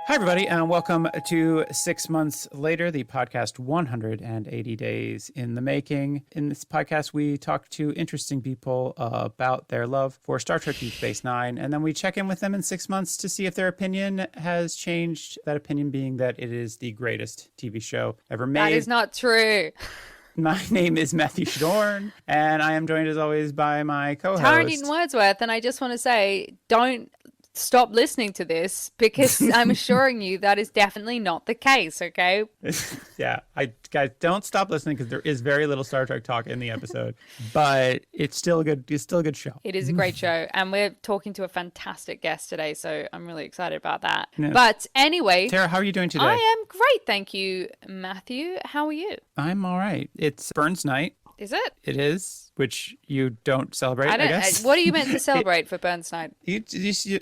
Hi, everybody, and welcome to 6 Months Later, the podcast 180 Days in the Making. In this podcast, we talk to interesting people about their love for Star Trek Deep Space Nine, and then we check in with them in 6 months to see if their opinion has changed, that opinion being that it is the greatest TV show ever made. That is not true. My name is Matthew Shadorn, and I am joined as always by my co-host, Taryn Wordsworth, and I just want to say, don't stop listening to this because I'm assuring you that is definitely not the case, okay? Yeah, guys, don't stop listening because there is very little Star Trek talk in the episode, but it's still a good show. It is a great show, and we're talking to a fantastic guest today, so I'm really excited about that. Yeah. But anyway, Tara, how are you doing today? I am great, thank you, Matthew. How are you? I'm all right. It's Burns Night. Is it? It is, which you don't celebrate, I guess. What are you meant to celebrate for Burns Night? You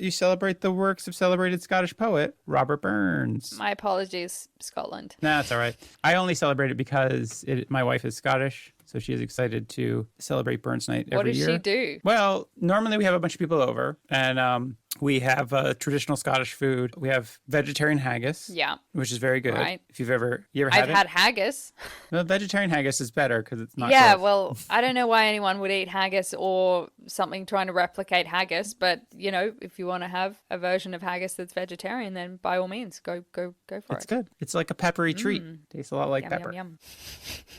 celebrate the works of celebrated Scottish poet Robert Burns. My apologies, Scotland. Nah, that's all right. I only celebrate it because my wife is Scottish, so she is excited to celebrate Burns Night every year. What does she do? Well, normally we have a bunch of people over, and we have traditional Scottish food. We have vegetarian haggis, Yeah. which is very good. Right. If you ever had I've it? had haggis. No, vegetarian haggis is better because it's not. Yeah, gross. well, I don't know why anyone would eat haggis or something trying to replicate haggis, but you know, if you want to have a version of haggis that's vegetarian, then by all means, go for It's it. good. It's like a peppery treat. Tastes a lot like Yum, pepper. yum, yum.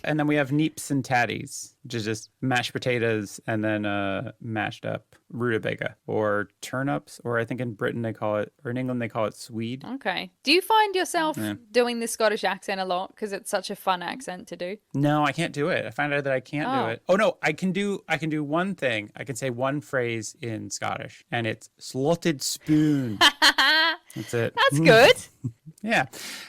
And then we have neeps and tatties, which is just mashed potatoes and then mashed up rutabaga or turnips, or I think in Britain they call it, or in England they call it swede. Okay. Do you find yourself doing the Scottish accent a lot because it's such a fun accent to do? No, I can't do it. I found out that I can't do it. Oh no, I can do one thing. I can say one phrase in Scottish, and it's slotted spoon. That's it. That's good. Yeah,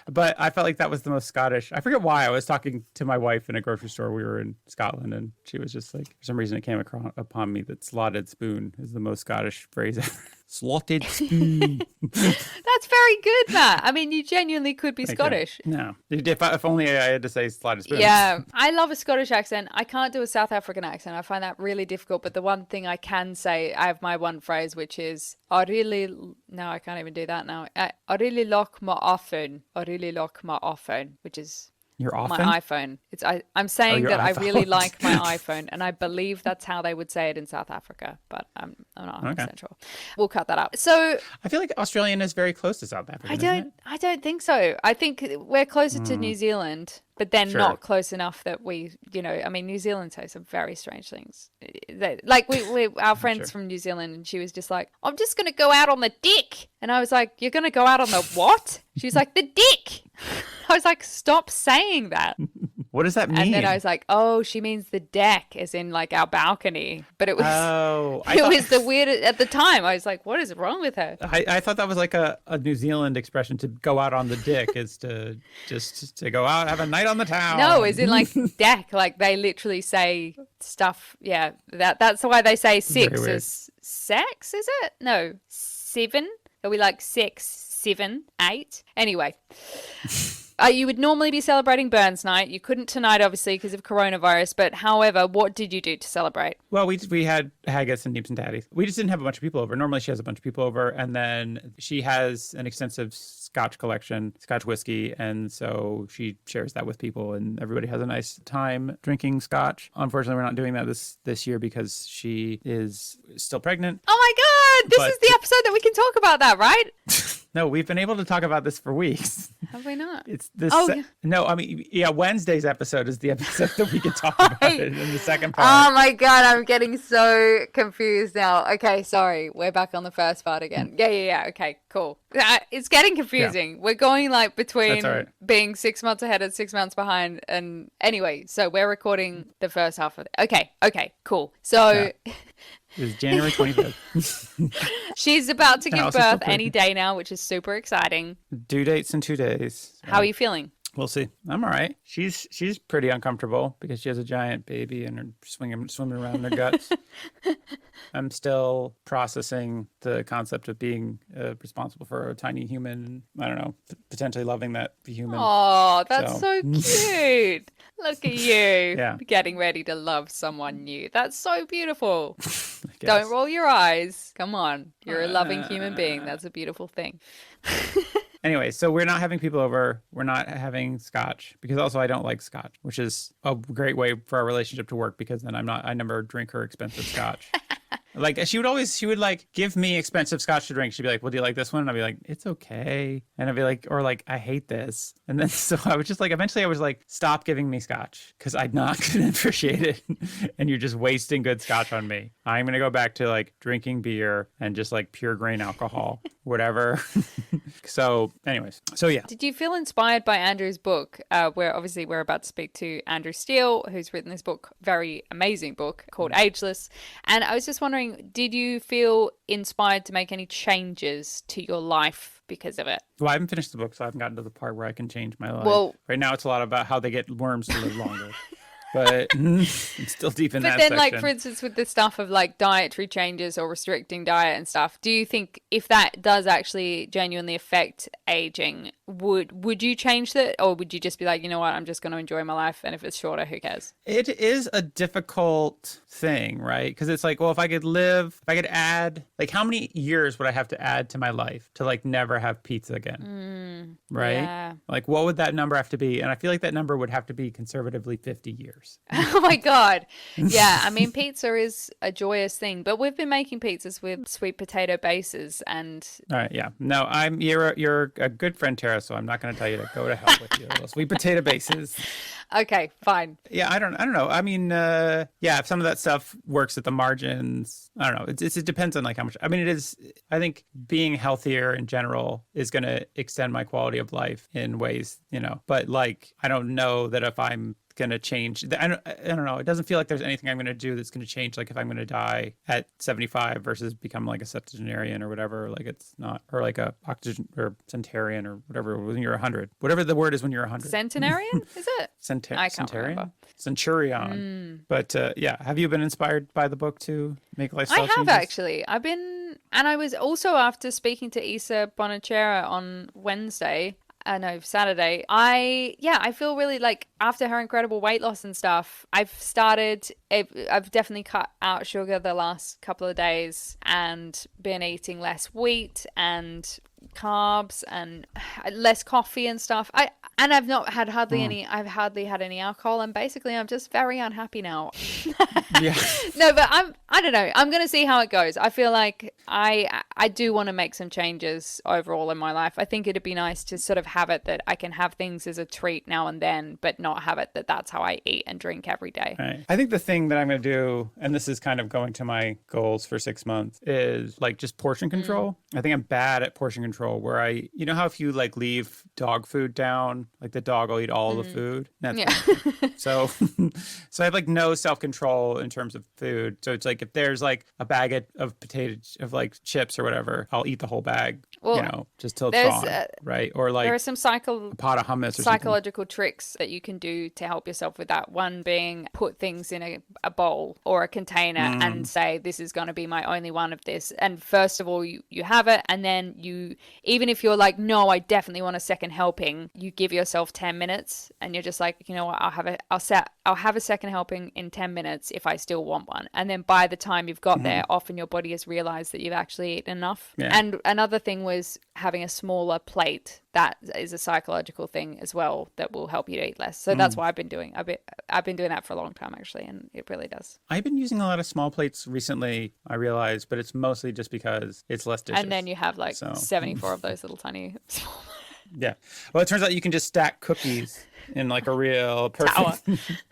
but I felt like that was the most Scottish. I forget why. I was talking to my wife in a grocery store. We were in Scotland, and she was just like, for some reason, it came upon me that slotted spoon is the most Scottish phrase ever. Slotted spoon. That's very good, Matt. I mean, you genuinely could be Scottish. No, if only I had to say slotted spoon. Yeah, I love a Scottish accent. I can't do a South African accent. I find that really difficult. But the one thing I can say, I have my one phrase, which is, I can't even do that now. I really like my iPhone. I really like my iPhone, which is Your often? my iPhone. I'm saying your that I iPhone. really like my iPhone, and I believe that's how they would say it in South Africa, but I'm not 100% sure. We'll cut that out. So I feel like Australian is very close to South Africa. I don't think so. I think we're closer to New Zealand, but then not close enough that we, I mean, New Zealand says some very strange things. Like our friends from New Zealand, and she was just like, I'm just going to go out on the dick. And I was like, you're going to go out on the what? She's like, the dick. I was like, stop saying that. What does that mean? And then I was like, oh, she means the deck, as in like our balcony. But it was, was the weird at the time. I was like, what is wrong with her? I thought that was like a New Zealand expression to go out on the dick is to just to go out, have a night on the town. No, as in like deck, like they literally say stuff. Yeah, that's why they say six is sex, is it? No, 7. Are we like 6, 7, 8? Anyway. You would normally be celebrating Burns Night. You couldn't tonight, obviously, because of coronavirus. But however, what did you do to celebrate? Well, we had haggis and neeps and tatties. We just didn't have a bunch of people over. Normally she has a bunch of people over. And then she has an extensive Scotch collection, Scotch whiskey. And so she shares that with people. And everybody has a nice time drinking Scotch. Unfortunately, we're not doing that this year because she is still pregnant. Oh, my God. This is the episode that we can talk about that, right? No, we've been able to talk about this for weeks. Have we not? It's this. Yeah. No, I mean, yeah, Wednesday's episode is the episode that we can talk about it in the second part. Oh my God, I'm getting so confused now. Okay, sorry. We're back on the first part again. Yeah. Okay, cool. It's getting confusing. Yeah. We're going like between being 6 months ahead and 6 months behind. And anyway, so we're recording the first half of it. Okay, cool. So... Yeah. It's January 25th. She's about to give birth any day now, which is super exciting. Due date's in 2 days. How are you feeling? We'll see. I'm all right. She's pretty uncomfortable because she has a giant baby and her swimming around in her guts. I'm still processing the concept of being responsible for a tiny human. I don't know, potentially loving that human. Oh, that's so cute. Look at you getting ready to love someone new. That's so beautiful. Don't roll your eyes. Come on. You're a loving human being. That's a beautiful thing. Anyway, so we're not having people over. We're not having scotch because also I don't like scotch, which is a great way for our relationship to work because then I never drink her expensive scotch. Like she would like give me expensive scotch to drink. She'd be like, "Well, do you like this one?" And I'd be like, "It's okay." And I'd be like, or like, "I hate this." And then so I was just like, eventually I was like, "Stop giving me scotch because I'm not gonna appreciate it, and you're just wasting good scotch on me. I'm gonna go back to like drinking beer and just like pure grain alcohol, whatever." So, anyways, so yeah. Did you feel inspired by Andrew's book? Where obviously we're about to speak to Andrew Steele, who's written this book, very amazing book called Ageless. And I was just wondering, did you feel inspired to make any changes to your life because of it? Well, I haven't finished the book, so I haven't gotten to the part where I can change my life. Well, right now it's a lot about how they get worms to live longer. But it's still deep in that But then, section. like, for instance, with the stuff of like dietary changes or restricting diet and stuff, do you think if that does actually genuinely affect aging, would you change that, or would you just be like, you know what, I'm just going to enjoy my life, and if it's shorter, who cares? It is a difficult thing, right? Because it's like, well, if I could add, like, how many years would I have to add to my life to like never have pizza again? Right? Yeah. Like, what would that number have to be? And I feel like that number would have to be conservatively 50 years. Oh my God. Yeah. I mean, pizza is a joyous thing, but we've been making pizzas with sweet potato bases and. All right. Yeah. No, you're a good friend, Tara, so I'm not going to tell you to go to hell with your little sweet potato bases. Okay, fine. Yeah, I don't know. I mean, yeah, if some of that stuff works at the margins, I don't know. It depends on like how much. I mean, I think being healthier in general is going to extend my quality of life in ways, but like, I don't know that if I'm going to change. I don't know. It doesn't feel like there's anything I'm going to do that's going to change. Like if I'm going to die at 75 versus become like a septuagenarian or whatever, like it's not, or like a octogen or centenarian or whatever when you're 100, whatever the word is when you're 100. Centenarian, is it? I can't remember. Centurion. But yeah, have you been inspired by the book to make lifestyle changes? I have actually. And I was also, after speaking to Isa Bonacera on Saturday. I feel really like after her incredible weight loss and stuff, I've definitely cut out sugar the last couple of days and been eating less wheat and carbs and less coffee and stuff. I've not had I've hardly had any alcohol, and basically I'm just very unhappy now. Yeah. No, but I don't know. I'm going to see how it goes. I feel like I do want to make some changes overall in my life. I think it'd be nice to sort of have it that I can have things as a treat now and then, but not have it that that's how I eat and drink every day. Right. I think the thing that I'm going to do, and this is kind of going to my goals for 6 months, is like just portion control. I think I'm bad at portion control where you know how if you like leave dog food down, like the dog will eat all the food? That's So I have like no self-control in terms of food. So it's like if there's like a bag of potatoes, of like chips or whatever, I'll eat the whole bag, just till it's gone, right? Or like there are some a pot of hummus or psychological tricks that you can do to help yourself with that. One being put things in a bowl or a container and say, this is going to be my only one of this. And first of all, you have it. And then even if you're like, no, I definitely want a second helping, you give yourself 10 minutes and you're just like, you know what, I'll have a second helping in 10 minutes if I still want one. And then by the time you've got there, often your body has realized that you've actually eaten enough. Yeah. And another thing was having a smaller plate. That is a psychological thing as well that will help you to eat less. So that's what I've been doing. I've been doing that for a long time actually, and it really does. I've been using a lot of small plates recently, I realized, but it's mostly just because it's less dishes. And then you have 74 of those little tiny small. Yeah. Well, it turns out you can just stack cookies in like a real perfect.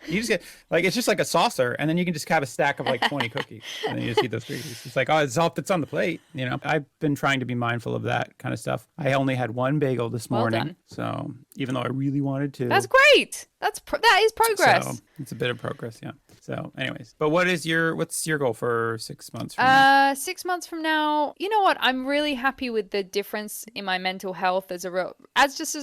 You just get it's just like a saucer, and then you can just have a stack of like 20 cookies, and then you just eat those cookies. It's like, oh, it's all that's on the plate. I've been trying to be mindful of that kind of stuff. I only had one bagel this morning, so even though I really wanted to. That's great. That is progress. So it's a bit of progress, yeah. So, anyways, but what's your goal for 6 months from now? 6 months from now, you know what? I'm really happy with the difference in my mental health as a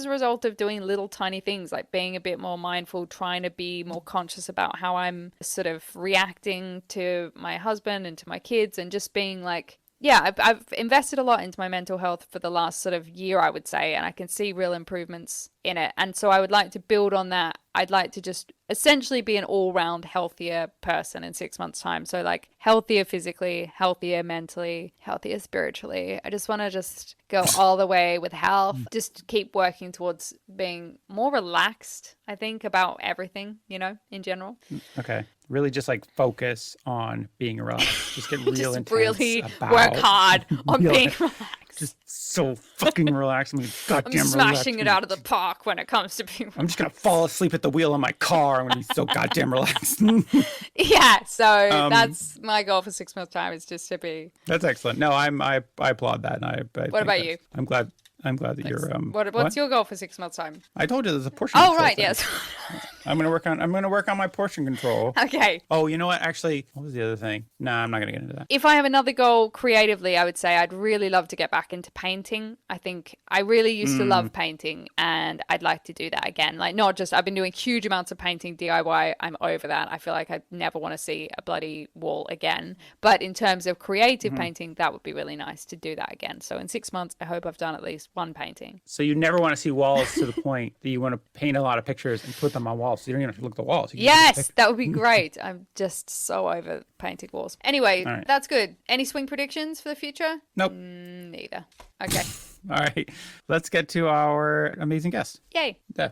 result of doing little tiny things like being a bit more mindful, trying to be more conscious about how I'm sort of reacting to my husband and to my kids, and just being like, yeah, I've invested a lot into my mental health for the last sort of year, I would say, and I can see real improvements in it. And so I would like to build on that. I'd like to just essentially be an all-round healthier person in 6 months' time. So like healthier physically, healthier mentally, healthier spiritually. I just want to just go all the way with health. Just keep working towards being more relaxed, I think, about everything, you know, in general. Okay. Really just like focus on being relaxed. Just get real Just intense really about work hard on real- being relaxed. Just so fucking relaxed. I'm I'm smashing it out of the park when it comes to being relaxed. I'm just going to fall asleep at the wheel of my car. I'm going to be so goddamn relaxed. Yeah, so that's my goal for 6 months' time, is just to be... That's excellent. No, I applaud that. And I What about you? I'm glad that you're What's your goal for 6 months' time? I told you there's a portion Oh, control right, thing. yes. I'm gonna work on my portion control. Okay. Oh, you know what? Actually, what was the other thing? Nah, I'm not gonna get into that. If I have another goal creatively, I would say I'd really love to get back into painting. I think I really used to love painting, and I'd like to do that again. Like, not just, I've been doing huge amounts of painting DIY. I'm over that. I feel like I never want to see a bloody wall again. But in terms of creative painting, that would be really nice to do that again. So in 6 months, I hope I've done at least one painting. So you never want to see walls to the point that you want to paint a lot of pictures and put them on walls. So you don't even have to look at the walls. You can Yes, that would be great. I'm just so over painting walls. Anyway, right. That's good. Any swing predictions for the future? Nope. Neither. Okay. All right. Let's get to our amazing guest. Yay. Yeah.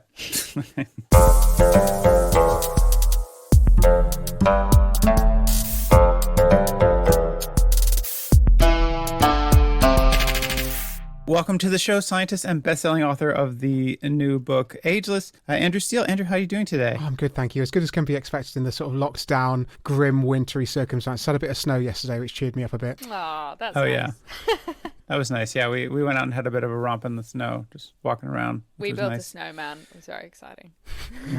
Welcome to the show, scientist and best-selling author of the new book, Ageless, Andrew Steele. Andrew, how are you doing today? Oh, I'm good, thank you. As good as can be expected in the sort of locked down, grim, wintry circumstance. Had a bit of snow yesterday, which cheered me up a bit. Oh, that's Oh, nice. yeah. That was nice. Yeah, we went out and had a bit of a romp in the snow, just walking around. We built nice. a snowman. It was very exciting.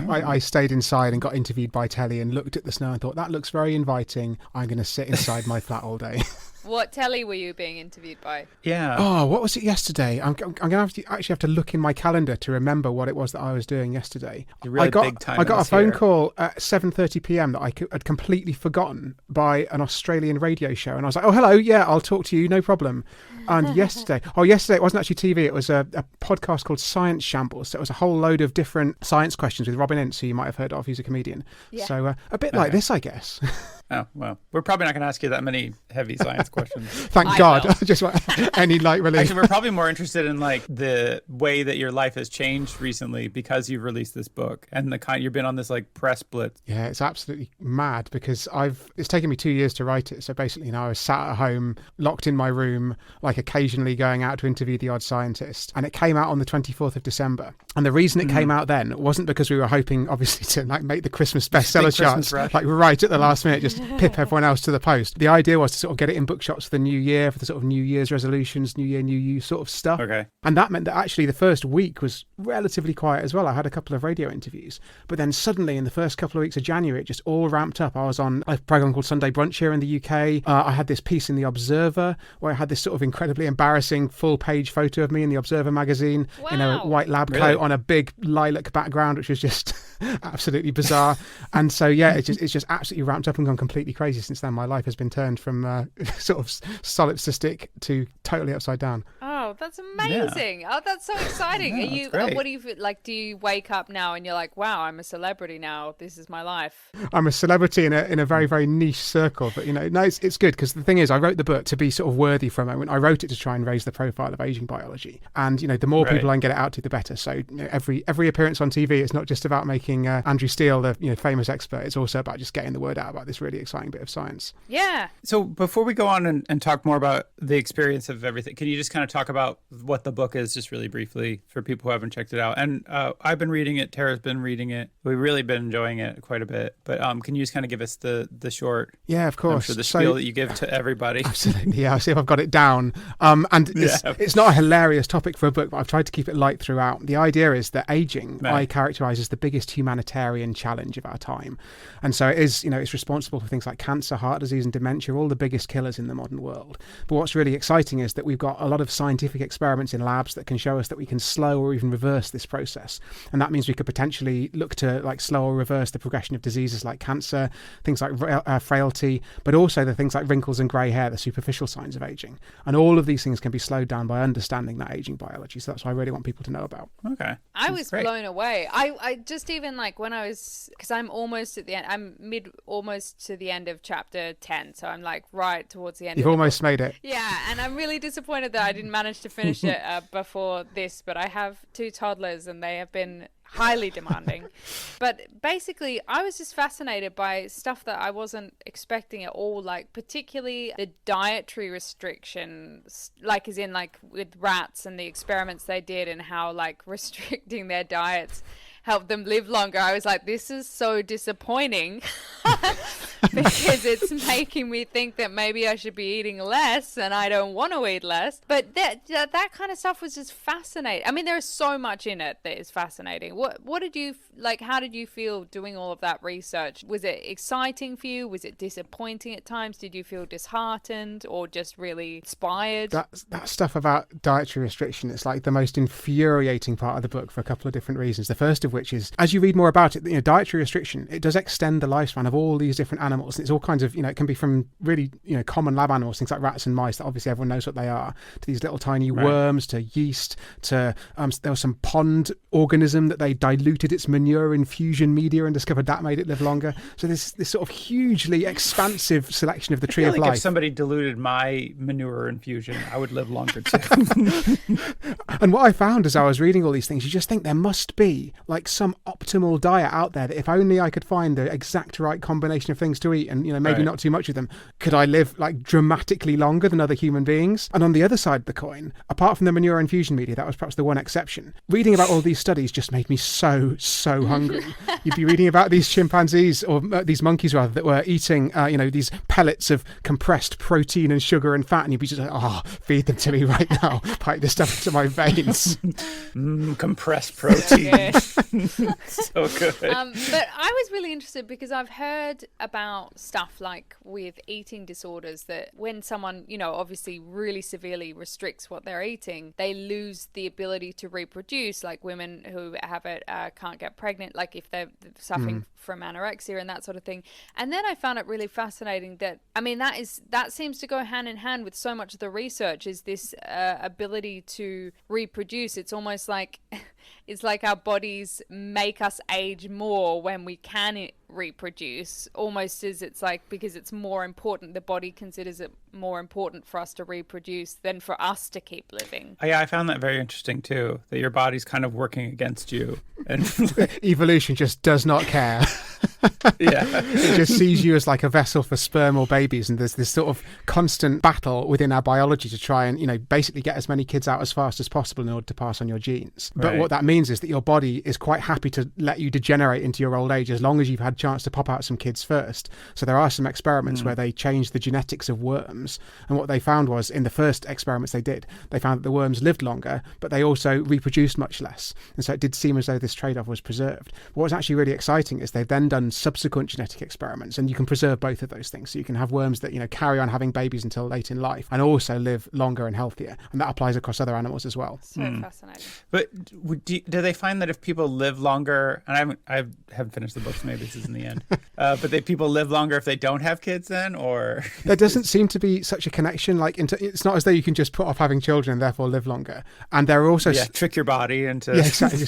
I stayed inside and got interviewed by telly and looked at the snow and thought, that looks very inviting. I'm going to sit inside my flat all day. What telly were you being interviewed by? Yeah. Oh, what was it yesterday? I'm going to actually have to look in my calendar to remember what it was that I was doing yesterday. Really I got big time a phone here. call at 7:30 p.m. that I had completely forgotten by an Australian radio show. And I was like, oh, hello, yeah, I'll talk to you, no problem. And yesterday it wasn't actually TV. It was a podcast called Science Shambles. So it was a whole load of different science questions with Robin Ince, who you might have heard of. He's a comedian. Yeah. So a bit like this, I guess. Oh, well, we're probably not going to ask you that many heavy science questions. Thank God. I just want any light relief. Actually, we're probably more interested in like the way that your life has changed recently because you've released this book and the kind you've been on this like press blitz. Yeah, it's absolutely mad because it's taken me 2 years to write it. So basically, I was sat at home, locked in my room, like occasionally going out to interview the odd scientist. And it came out on the 24th of December. And the reason it came out then wasn't because we were hoping, obviously, to like make the Christmas bestseller charts, like right at the last minute, just pip everyone else to the post. The idea was to sort of get it in bookshops for the new year, for the sort of New Year's resolutions, New Year, New You sort of stuff. Okay. And that meant that actually the first week was relatively quiet as well. I had a couple of radio interviews, but then suddenly in the first couple of weeks of January, it just all ramped up. I was on a program called Sunday Brunch here in the UK. I had this piece in The Observer where I had this sort of incredibly embarrassing full-page photo of me in The Observer magazine in a white lab coat on a big lilac background, which was just absolutely bizarre. And so, yeah, it's just absolutely ramped up and gone completely crazy since then. My life has been turned from sort of solipsistic to totally upside down. Oh, that's amazing. Yeah. Oh, that's so exciting. Yeah, Are you? What do you feel like? Do you wake up now and you're like, wow, I'm a celebrity now. This is my life. I'm a celebrity in a very, very niche circle. But, no, it's good because the thing is, I wrote the book to be sort of worthy for a moment. I wrote it to try and raise the profile of aging biology. And, the more people I can get it out to, the better. So every appearance on TV, it's not just about making Andrew Steele the famous expert. It's also about just getting the word out about this really exciting bit of science. Yeah. So before we go on and talk more about the experience of everything, can you just kind of talk about what the book is just really briefly for people who haven't checked it out? And I've been reading it. Tara's been reading it. We've really been enjoying it quite a bit. But can you just kind of give us the short? Yeah, of course. The spiel that you give to everybody. Absolutely. Yeah, I'll see if I've got it down. And it's not a hilarious topic for a book, but I've tried to keep it light throughout. The idea is that aging, I characterize as the biggest humanitarian challenge of our time. And so it is, it's responsible for things like cancer, heart disease and dementia, all the biggest killers in the modern world. But what's really exciting is that we've got a lot of scientific scientific experiments in labs that can show us that we can slow or even reverse this process. And that means we could potentially look to like slow or reverse the progression of diseases like cancer, things like frailty, but also the things like wrinkles and grey hair, the superficial signs of aging. And all of these things can be slowed down by understanding that aging biology. So that's what I really want people to know about. Okay. I was blown away. I just even like when I was, because I'm almost at the end, almost to the end of chapter 10. So I'm like right towards the end. You've almost made it. Yeah. And I'm really disappointed that I didn't manage to finish it before this, but I have 2 toddlers and they have been highly demanding. But basically, I was just fascinated by stuff that I wasn't expecting at all, like particularly the dietary restrictions, like as in like with rats and the experiments they did and how like restricting their diets help them live longer. I was like, this is so disappointing because it's making me think that maybe I should be eating less and I don't want to eat less. But that kind of stuff was just fascinating. I mean, there is so much in it that is fascinating. What did you like? How did you feel doing all of that research? Was it exciting for you? Was it disappointing at times? Did you feel disheartened or just really inspired? That stuff about dietary restriction, it's like the most infuriating part of the book for a couple of different reasons. The first of which is, as you read more about it, dietary restriction, it does extend the lifespan of all these different animals. It's all kinds of, it can be from really, common lab animals, things like rats and mice that obviously everyone knows what they are, to these little tiny worms, to yeast, to there was some pond organism that they diluted its manure in fusion media and discovered that made it live longer. So this sort of hugely expansive selection of the tree of life. If somebody diluted my manure infusion, I would live longer too. And what I found as I was reading all these things, you just think there must be like some optimal diet out there that if only I could find the exact right combination of things to eat and maybe not too much of them, could I live like dramatically longer than other human beings? And on the other side of the coin, apart from the manure infusion media, that was perhaps the one exception, reading about all these studies just made me so hungry. You'd be reading about these chimpanzees or these monkeys rather that were eating these pellets of compressed protein and sugar and fat, and you'd be just like, feed them to me right now, pipe this stuff into my veins. Compressed protein. So good. But I was really interested because I've heard about stuff like with eating disorders that when someone, obviously really severely restricts what they're eating, they lose the ability to reproduce. Like women who have it can't get pregnant, like if they're suffering from anorexia and that sort of thing. And then I found it really fascinating that, I mean, that seems to go hand in hand with so much of the research is this ability to reproduce. It's almost like it's like our bodies make us age more when we can reproduce, almost as it's like because it's more important, the body considers it more important for us to reproduce than for us to keep living. Yeah, I found that very interesting too, that your body's kind of working against you. And evolution just does not care. Yeah. It just sees you as like a vessel for sperm or babies, and there's this sort of constant battle within our biology to try and basically get as many kids out as fast as possible in order to pass on your genes. But what that means is that your body is quite happy to let you degenerate into your old age as long as you've had a chance to pop out some kids first. So there are some experiments where they changed the genetics of worms, and what they found was, in the first experiments they did, they found that the worms lived longer, but they also reproduced much less, and so it did seem as though this trade-off was preserved. But what's actually really exciting is they've then done subsequent genetic experiments, and you can preserve both of those things. So you can have worms that carry on having babies until late in life and also live longer and healthier, and that applies across other animals as well. So fascinating. But do they find that if people live longer, and I haven't finished the book, so maybe this isn't the end, but people live longer if they don't have kids then, or there doesn't seem to be such a connection. Like it's not as though you can just put off having children and therefore live longer. And there are also trick your body into exactly.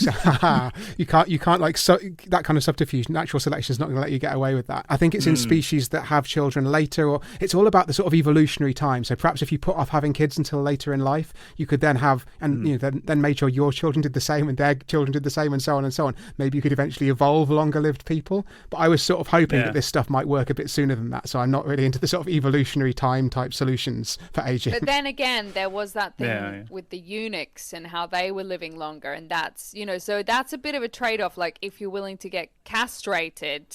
you can't like that kind of subterfuge. Natural selection is not going to let you get away with that. I think it's in species that have children later, or it's all about the sort of evolutionary time. So perhaps if you put off having kids until later in life, you could then have then made sure your children did the same and their children did the same, and so on and so on. Maybe you could eventually evolve longer lived people. But I was sort of hoping that this stuff might work a bit sooner than that. So I'm not really into the sort of evolutionary time type solutions for aging. But then again, there was that thing with the eunuchs and how they were living longer, and that's so that's a bit of a trade-off. Like if you're willing to get castrated,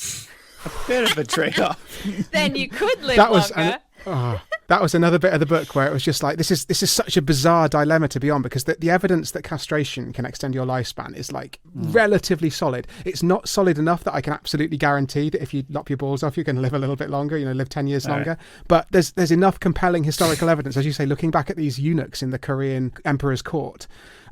a bit of a trade-off, then you could live longer. That was another bit of the book where it was just like, this is such a bizarre dilemma to be on, because the evidence that castration can extend your lifespan is like relatively solid. It's not solid enough that I can absolutely guarantee that if you lop your balls off, you're going to live a little bit longer, live 10 years longer. But there's enough compelling historical evidence, as you say, looking back at these eunuchs in the Korean emperor's court.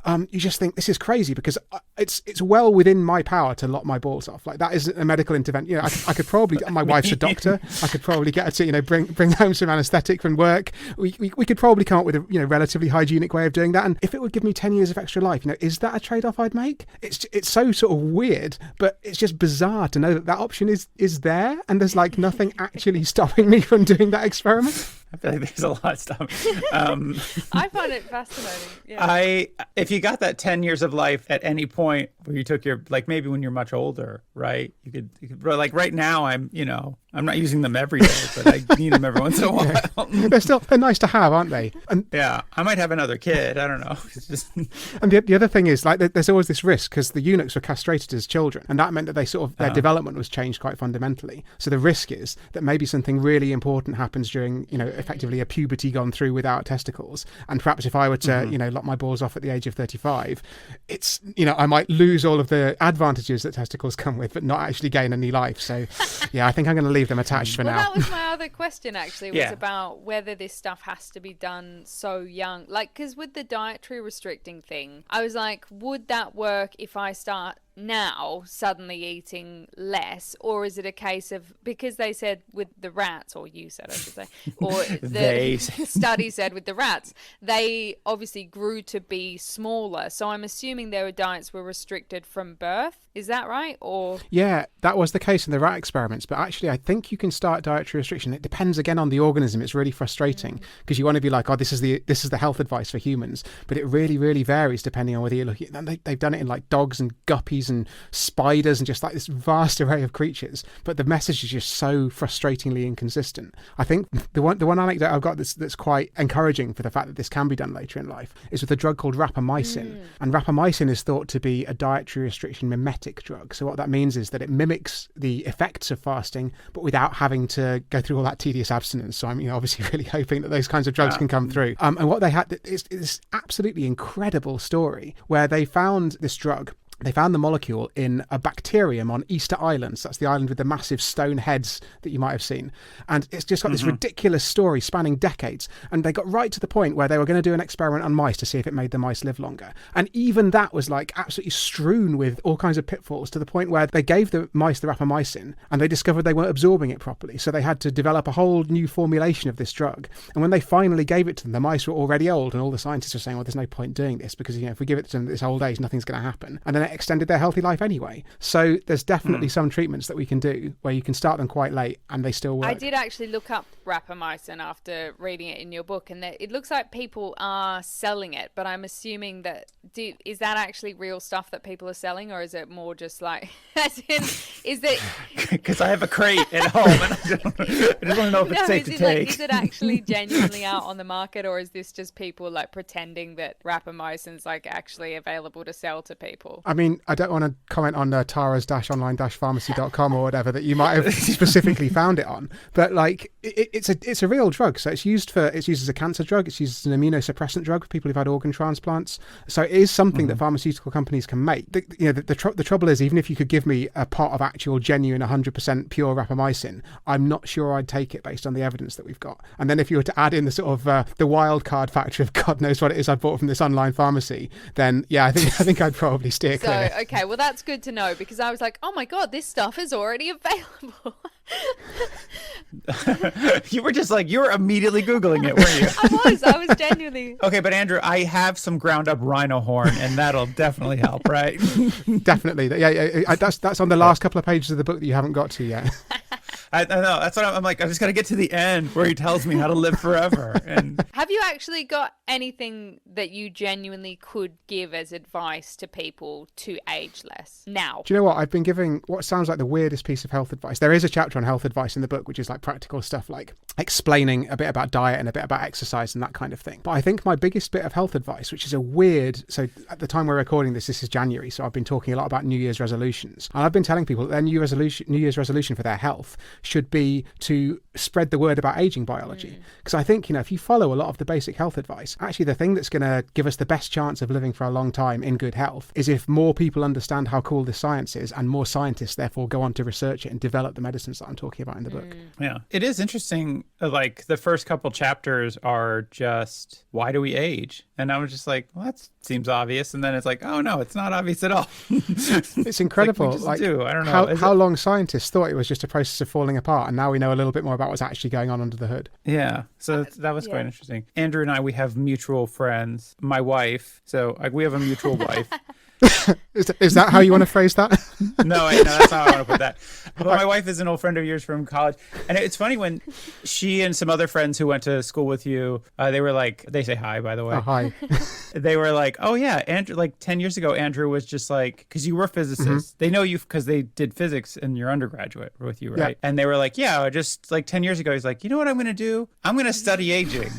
You just think this is crazy, because it's well within my power to lop my balls off. Like, that isn't a medical intervention. I could probably, my wife's a doctor. I could probably get her to, bring home some anaesthetic from work. We could probably come up with a, relatively hygienic way of doing that. And if it would give me 10 years of extra life, is that a trade-off I'd make? It's so sort of weird, but it's just bizarre to know that option is there, and there's like nothing actually stopping me from doing that experiment. I feel like there's a lot of stuff. I find it fascinating. Yeah. If you got that 10 years of life at any point where you took your, like maybe when you're much older, right? You could like right now I'm not using them every day, but I need them every once in a while. They're nice to have, aren't they? And yeah, I might have another kid. I don't know. It's just... And the other thing is, like, there's always this risk, because the eunuchs were castrated as children, and that meant that they sort of, their development was changed quite fundamentally. So the risk is that maybe something really important happens during, effectively a puberty gone through without testicles. And perhaps if I were to, lop my balls off at the age of 35, it's, I might lose all of the advantages that testicles come with, but not actually gain any life. So yeah, I think I'm going to leave them attached for now. That was my other question, actually, was about whether this stuff has to be done so young. Like, because with the dietary restricting thing, I was like, would that work if I start now suddenly eating less, or is it a case of, because they said with the rats, or you said I should say, or the study said with the rats, they obviously grew to be smaller, so I'm assuming their diets were restricted from birth. Is that right? Or yeah, that was the case in the rat experiments, but actually I think you can start dietary restriction. It depends again on the organism. It's really frustrating, because you want to be like, oh, this is the health advice for humans, but it really varies depending on whether you're looking at, they've done it in like dogs and guppies and spiders and just like this vast array of creatures, but the message is just so frustratingly inconsistent. I think the one anecdote I've got that's quite encouraging for the fact that this can be done later in life is with a drug called rapamycin. And rapamycin is thought to be a dietary restriction mimetic drug. So what that means is that it mimics the effects of fasting, but without having to go through all that tedious abstinence. So I'm obviously really hoping that those kinds of drugs can come through. And what they had is this absolutely incredible story where they found this drug. They found the molecule in a bacterium on Easter Island. So that's the island with the massive stone heads that you might have seen. And it's just got this ridiculous story spanning decades. And they got right to the point where they were going to do an experiment on mice to see if it made the mice live longer. And even that was like absolutely strewn with all kinds of pitfalls, to the point where they gave the mice the rapamycin and they discovered they weren't absorbing it properly. So they had to develop a whole new formulation of this drug. And when they finally gave it to them, the mice were already old, and all the scientists were saying, well, there's no point doing this, because if we give it to them at this old age, nothing's going to happen. And then it extended their healthy life anyway. So there's definitely some treatments that we can do where you can start them quite late and they still work. I did actually look up rapamycin after reading it in your book, and it looks like people are selling it, but I'm assuming that is that actually real stuff that people are selling, or is it more just like is it because I have a crate at home and I just want to know if it's safe to take. Like, is it actually genuinely out on the market, or is this just people like pretending that rapamycin's like actually available to sell to people? I mean, I don't want to comment on Tara's-online-pharmacy.com or whatever that you might have specifically found it on, but like it's a real drug. So it's used as a cancer drug. It's used as an immunosuppressant drug for people who've had organ transplants. So it is something that pharmaceutical companies can make. The trouble is, even if you could give me a pot of actual genuine 100% pure rapamycin, I'm not sure I'd take it based on the evidence that we've got. And then if you were to add in the sort of the wild card factor of God knows what it is I bought from this online pharmacy, then yeah, I think I'd probably steer clear. So okay, well that's good to know, because I was like, oh my God, this stuff is already available. You were just like, you were immediately Googling it, weren't you? I was genuinely. Okay, but Andrew, I have some ground up rhino horn, and that'll definitely help, right? Definitely. Yeah, that's on the last couple of pages of the book that you haven't got to yet. I know. That's what I'm like. I just got to get to the end where he tells me how to live forever. And have you actually got anything that you genuinely could give as advice to people to age less now? Do you know what? I've been giving what sounds like the weirdest piece of health advice. There is a chapter on health advice in the book, which is like practical stuff, like explaining a bit about diet and a bit about exercise and that kind of thing. But I think my biggest bit of health advice, which is a weird, so at the time we're recording this is January, so I've been talking a lot about New Year's resolutions. And I've been telling people that their New Year's resolution for their health should be to spread the word about aging biology. Because I think, if you follow a lot of the basic health advice, actually the thing that's going to give us the best chance of living for a long time in good health is if more people understand how cool this science is, and more scientists therefore go on to research it and develop the medicines that I'm talking about in the book. Yeah. It is interesting. Like the first couple chapters are just, why do we age? And I was just like, well, that seems obvious. And then it's like, oh no, it's not obvious at all. It's incredible. Like, I don't know how long scientists thought it was just a process of falling apart, and now we know a little bit more about what's actually going on under the hood. Yeah. So that was quite interesting. Andrew and I, we have mutual friends. My wife. So we have a mutual wife. Is that how you want to phrase that? No, that's how I want to put that. But my wife is an old friend of yours from college. And it's funny when she and some other friends who went to school with you, they were like, they say hi, by the way. Oh, hi. They were like, oh yeah, Andrew, like 10 years ago, Andrew was just like, because you were physicists. They know you because they did physics in your undergraduate with you, right? Yeah. And they were like, yeah, just like 10 years ago, he's like, you know what I'm going to do? I'm going to study aging.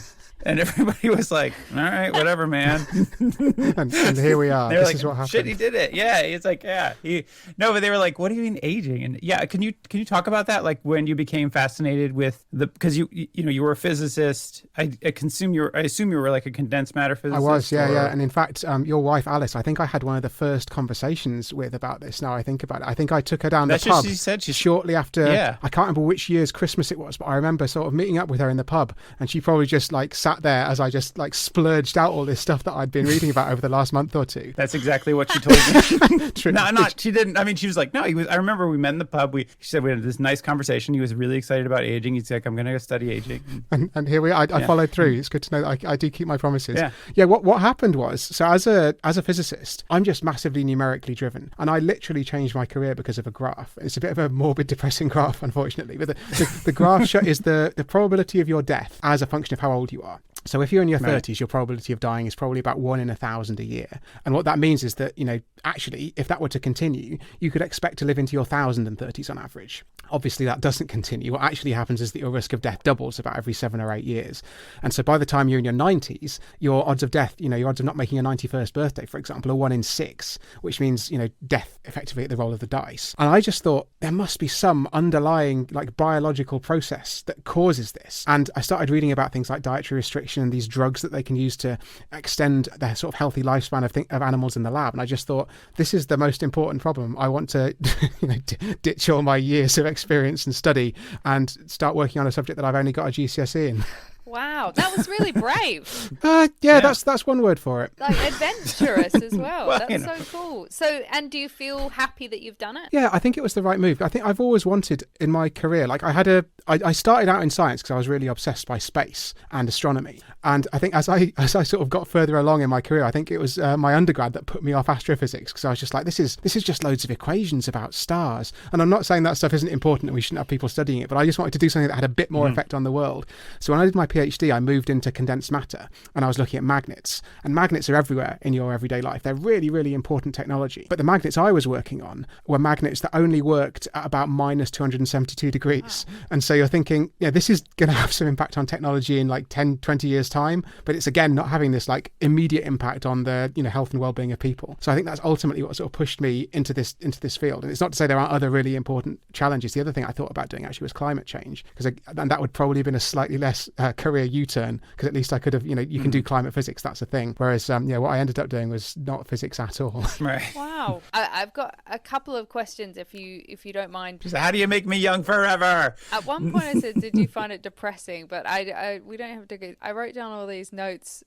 And everybody was like, all right, whatever, man. and here we are. This is what happened. Shit, he did it. Yeah. It's like, yeah. No, but they were like, what do you mean aging? And yeah, can you talk about that? Like when you became fascinated with because you were a physicist. I assume you were like a condensed matter physicist. I was, yeah. And in fact, your wife, Alice, I think I had one of the first conversations with about this. Now I think about it. I think I took her down the pub. She said shortly after, I can't remember which year's Christmas it was, but I remember sort of meeting up with her in the pub, and she probably just like sat there as I just like splurged out all this stuff that I'd been reading about over the last month or two. That's exactly what she told me. True. She didn't. I mean, she was like, no, I remember we met in the pub. She said we had this nice conversation. He was really excited about aging. He's like, I'm going to go study aging. And here we are. I followed through. It's good to know that I do keep my promises. Yeah. What happened was, so as a physicist, I'm just massively numerically driven, and I literally changed my career because of a graph. It's a bit of a morbid, depressing graph, unfortunately. But the graph is the probability of your death as a function of how old you are. So if you're in your 30s, your probability of dying is probably about 1 in 1,000 a year. And what that means is that, actually, if that were to continue, you could expect to live into your 1,030s on average. Obviously, that doesn't continue. What actually happens is that your risk of death doubles about every 7 or 8 years. And so by the time you're in your 90s, your odds of death, your odds of not making your 91st birthday, for example, are 1 in 6, which means, death effectively at the roll of the dice. And I just thought there must be some underlying like biological process that causes this. And I started reading about things like dietary restriction and these drugs that they can use to extend their sort of healthy lifespan of animals in the lab. And I just thought, this is the most important problem. I want to ditch all my years of experience and study and start working on a subject that I've only got a GCSE in. Wow, that was really brave. That's one word for it. Like adventurous as well. That's so cool. So, and do you feel happy that you've done it? Yeah, I think it was the right move. I think I've always wanted in my career, like I started out in science because I was really obsessed by space and astronomy. And I think as I sort of got further along in my career, I think it was my undergrad that put me off astrophysics, because I was just like, this is just loads of equations about stars. And I'm not saying that stuff isn't important and we shouldn't have people studying it, but I just wanted to do something that had a bit more effect on the world. So when I did my PhD, I moved into condensed matter, and I was looking at magnets. And magnets are everywhere in your everyday life. They're really, really important technology. But the magnets I was working on were magnets that only worked at about minus 272 degrees. Wow. And so you're thinking, this is going to have some impact on technology in like 10, 20 years time. But it's again not having this like immediate impact on the health and well-being of people. So I think that's ultimately what sort of pushed me into this field. And it's not to say there aren't other really important challenges. The other thing I thought about doing actually was climate change, and that would probably have been a slightly less career U-turn, because at least I could have, you can do climate physics, that's a thing. Whereas, what I ended up doing was not physics at all. Right. Wow. I've got a couple of questions, if you don't mind. Just how do you make me young forever? At one point I said, did you find it depressing? But we don't have to go. I wrote down all these notes.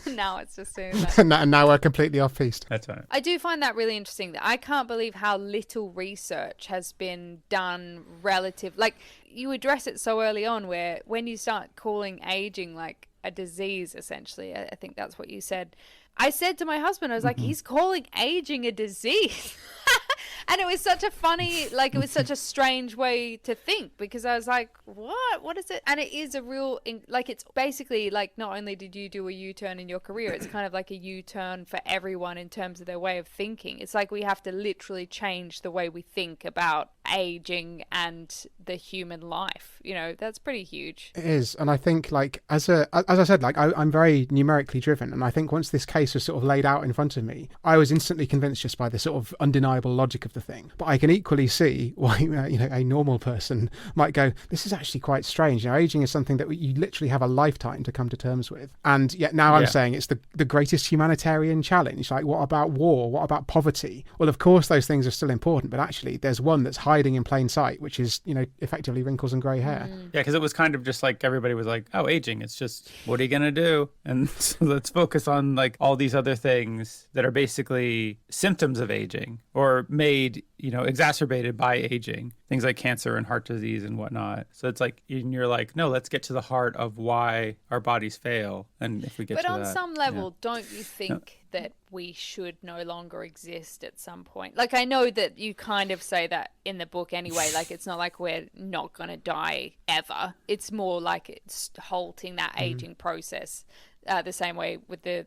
Now it's just doing that. And now we're completely off piste. That's right. I do find that really interesting. That I can't believe how little research has been done relative. Like, you address it so early on, where when you start calling aging like a disease, essentially, I think that's what you said. I said to my husband, I was like, he's calling aging a disease. And it was such a funny, like, it was such a strange way to think, because I was like, what is it? And it is a real, like, it's basically like, not only did you do a U-turn in your career, it's kind of like a U-turn for everyone in terms of their way of thinking. It's like we have to literally change the way we think about aging and the human life. That's pretty huge. It is. And I think, like, as I said, like, I'm very numerically driven. And I think once this case was sort of laid out in front of me, I was instantly convinced just by the sort of undeniable logic of the thing. But I can equally see why a normal person might go, this is actually quite strange. Aging is something that you literally have a lifetime to come to terms with. And yet now I'm saying it's the greatest humanitarian challenge. Like, what about war? What about poverty? Well, of course, those things are still important, but actually there's one that's hiding in plain sight, which is, effectively wrinkles and grey hair. Yeah, because it was kind of just like everybody was like, oh, aging, it's just, what are you going to do? And so let's focus on like all these other things that are basically symptoms of aging or made, exacerbated by aging. Things like cancer and heart disease and whatnot. So it's like, you're like, no, let's get to the heart of why our bodies fail. And if we get to that. But on some level, don't you think that we should no longer exist at some point? Like, I know that you kind of say that in the book anyway. Like, it's not like we're not going to die ever. It's more like it's halting that aging process. The same way with the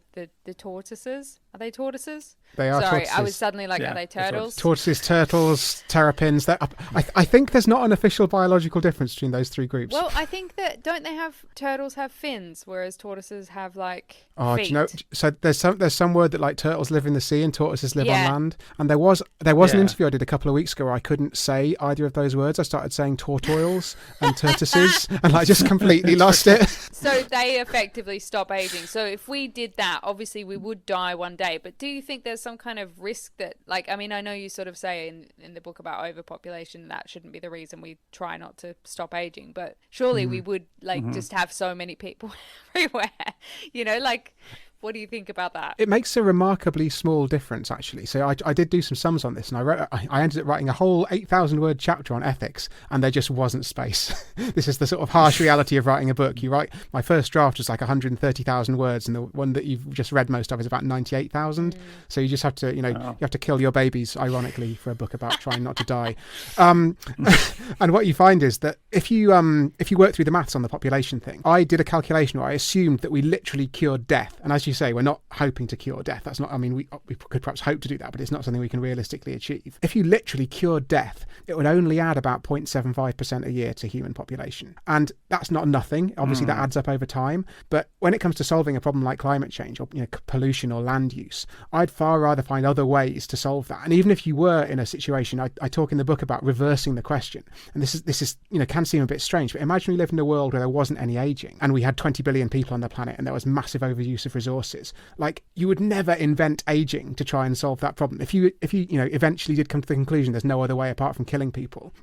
tortoises. Are they tortoises? They are tortoises. I was suddenly like, are they turtles? Tortoises, turtles, terrapins. I think there's not an official biological difference between those three groups. Well, I think that, turtles have fins, whereas tortoises have like feet? Do you know? So there's some word that like turtles live in the sea and tortoises live on land. And there was an interview I did a couple of weeks ago where I couldn't say either of those words. I started saying tortoiles and tortoises, and I just completely lost it. So they effectively stop aging. So if we did that, obviously we would die one day. But do you think there's some kind of risk that, like, I mean, I know you sort of say in the book about overpopulation, that shouldn't be the reason we try not to stop aging, but surely we would just have so many people everywhere, like, what do you think about that? It makes a remarkably small difference, actually. So I did do some sums on this, and I ended up writing a whole 8,000-word chapter on ethics, and there just wasn't space. This is the sort of harsh reality of writing a book. My first draft was like 130,000 words, and the one that you've just read most of is about 98,000. So you just have to, you have to kill your babies, ironically, for a book about trying not to die. And what you find is that if you work through the maths on the population thing, I did a calculation where I assumed that we literally cured death, and as you say, we're not hoping to cure death. That's not, I mean, we could perhaps hope to do that, but it's not something we can realistically achieve. If you literally cured death, it would only add about 0.75% a year to human population. And that's not nothing. Obviously, that adds up over time. But when it comes to solving a problem like climate change or pollution or land use, I'd far rather find other ways to solve that. And even if you were in a situation, I talk in the book about reversing the question. And this is can seem a bit strange, but imagine we lived in a world where there wasn't any aging and we had 20 billion people on the planet and there was massive overuse of resources. Like, you would never invent aging to try and solve that problem. If you eventually did come to the conclusion there's no other way apart from killing people,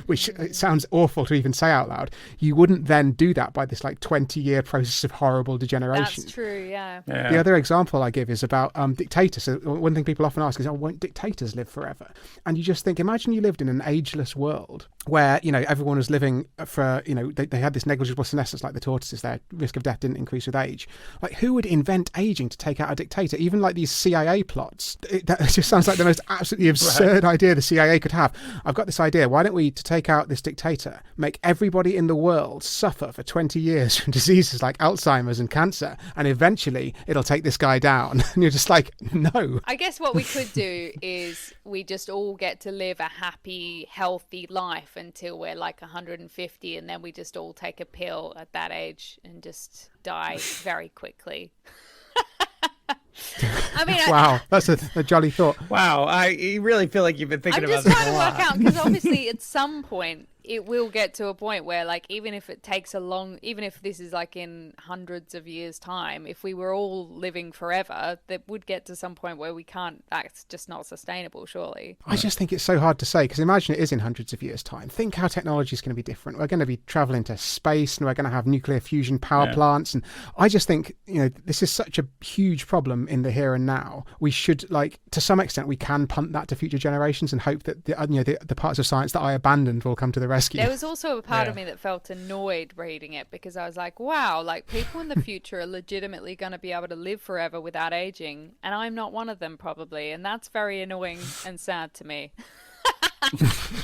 which it sounds awful to even say out loud, you wouldn't then do that by this like 20-year process of horrible degeneration. That's true, yeah. The other example I give is about dictators. So one thing people often ask is, won't dictators live forever? And you just think, imagine you lived in an ageless world where, everyone was living for, they had this negligible senescence like the tortoises. Their risk of death didn't increase with age. Like, who would invent aging to take out a dictator? Even like these CIA plots, that just sounds like the most absolutely absurd idea the CIA could have. I've got this idea. Why don't we, to take out this dictator, make everybody in the world suffer for 20 years from diseases like Alzheimer's and cancer, and eventually it'll take this guy down? And you're just like, no. I guess what we could do is we just all get to live a happy, healthy life until we're like 150, and then we just all take a pill at that age and just die very quickly. I mean, wow, that's a jolly thought. Wow, I really feel like you've been thinking about this a lot. I'm just trying to work out, because obviously at some point it will get to a point where, like, even if it takes even if this is like in hundreds of years' time, if we were all living forever, that would get to some point where we can't, that's just not sustainable, surely. I just think it's so hard to say, because imagine it is in hundreds of years' time. Think how technology is going to be different. We're going to be traveling to space, and we're going to have nuclear fusion power plants. And I just think, this is such a huge problem in the here and now. We should, like, to some extent, we can punt that to future generations and hope that the parts of science that I abandoned will come to the rescue. There was also a part of me that felt annoyed reading it, because I was like, wow, like, people in the future are legitimately going to be able to live forever without aging, and I'm not one of them probably, and that's very annoying and sad to me.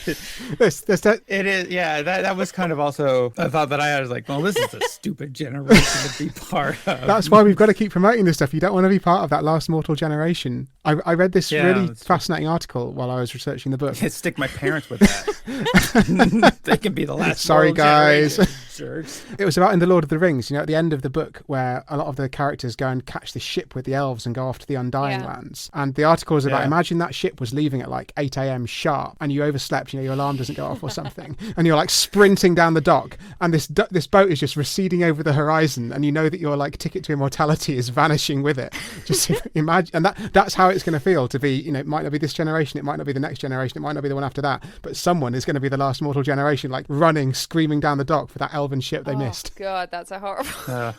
It is, yeah. That was kind of also a thought that I had. I was like, well, this is a stupid generation to be part of. That's why we've got to keep promoting this stuff. You don't want to be part of that last mortal generation. I read this really fascinating article while I was researching the book. I can't stick my parents with that. They can be the last. Sorry, guys. Generation. Jerks. It was about in the Lord of the Rings, at the end of the book where a lot of the characters go and catch the ship with the elves and go off to the Undying Lands. And the article is about, imagine that ship was leaving at like 8 a.m. sharp and you overslept, your alarm doesn't go off or something. And you're like sprinting down the dock and this boat is just receding over the horizon and you know that your like ticket to immortality is vanishing with it. Just imagine, and that's how it's going to feel to be, it might not be this generation, it might not be the next generation, it might not be the one after that, but someone is going to be the last mortal generation, like running, screaming down the dock for that elven ship they missed. Oh God, that's a horrible.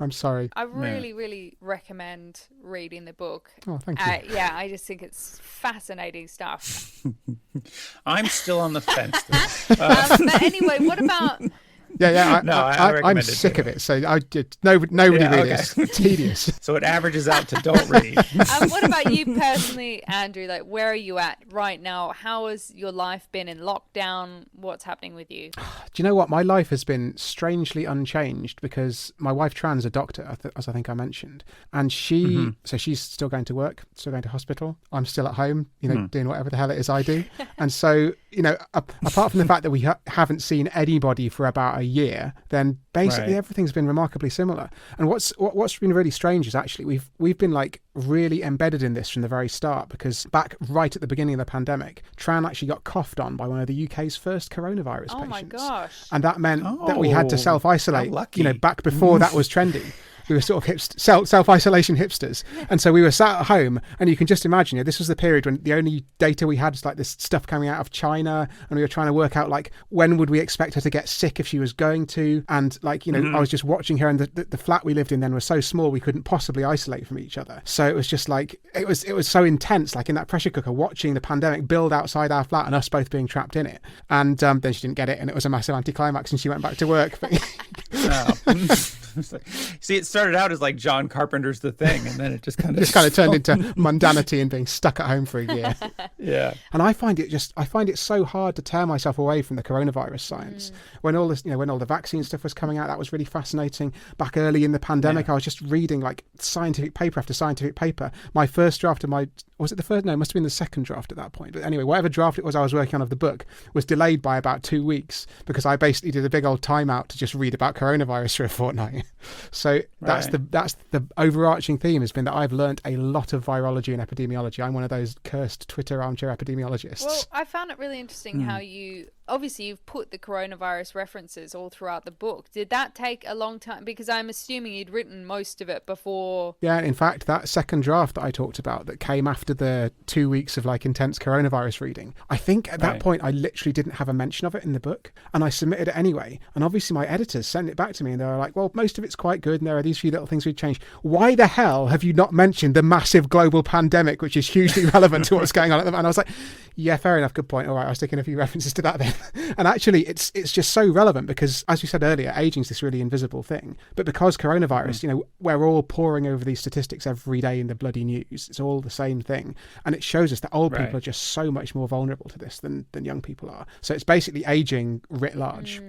I'm sorry. I really recommend reading the book. Oh, thank you. I just think it's fascinating stuff. I'm still on the fence. But anyway, what about... I'm sick of it. So nobody read it. It's tedious. So it averages out to don't read. What about you personally, Andrew? Like, where are you at right now? How has your life been in lockdown? What's happening with you? Do you know what? My life has been strangely unchanged because my wife Tran's a doctor, as I think I mentioned, and so she's still going to work, still going to hospital. I'm still at home, doing whatever the hell it is I do. And so, apart from the fact that we haven't seen anybody for about a year, then basically everything's been remarkably similar. And what's been really strange is actually we've been like really embedded in this from the very start, because back right at the beginning of the pandemic, Tran actually got coughed on by one of the UK's first coronavirus patients. Oh my gosh. And that meant that we had to self-isolate, back before that was trendy. We were sort of self-isolation hipsters. And so we were sat at home, and you can just imagine, this was the period when the only data we had was like this stuff coming out of China, and we were trying to work out like when would we expect her to get sick if she was going to. And like, I was just watching her, and the flat we lived in then was so small we couldn't possibly isolate from each other. So it was just like, it was so intense, like in that pressure cooker, watching the pandemic build outside our flat and us both being trapped in it. And then she didn't get it, and it was a massive anticlimax, and she went back to work. See, it started out as like John Carpenter's The Thing, and then it just kind of turned into mundanity and being stuck at home for a year. Yeah. And I find it so hard to tear myself away from the coronavirus science. When all this, when all the vaccine stuff was coming out, that was really fascinating. Back early in the pandemic, I was just reading like scientific paper after scientific paper. My first draft of was it the first? No, it must have been the second draft at that point. But anyway, whatever draft it was I was working on of the book was delayed by about 2 weeks because I basically did a big old timeout to just read about coronavirus for a fortnight. So that's the overarching theme, has been that I've learnt a lot of virology and epidemiology. I'm one of those cursed Twitter armchair epidemiologists. Well, I found it really interesting how obviously you've put the coronavirus references all throughout the book. Did that take a long time? Because I'm assuming you'd written most of it before. Yeah, in fact, that second draft that I talked about that came after the 2 weeks of like intense coronavirus reading, I think at that point I literally didn't have a mention of it in the book, and I submitted it anyway. And obviously my editors sent it back to me, and they were like, well, most of it's quite good, and there are these few little things we'd change. Why the hell have you not mentioned the massive global pandemic, which is hugely relevant to what's going on at the moment? And I was like, yeah, fair enough, good point. All right, I'll stick in a few references to that then. And actually, it's just so relevant because, as you said earlier, aging's this really invisible thing. But because coronavirus, we're all poring over these statistics every day in the bloody news. It's all the same thing. And it shows us that old people are just so much more vulnerable to this than young people are. So it's basically aging writ large.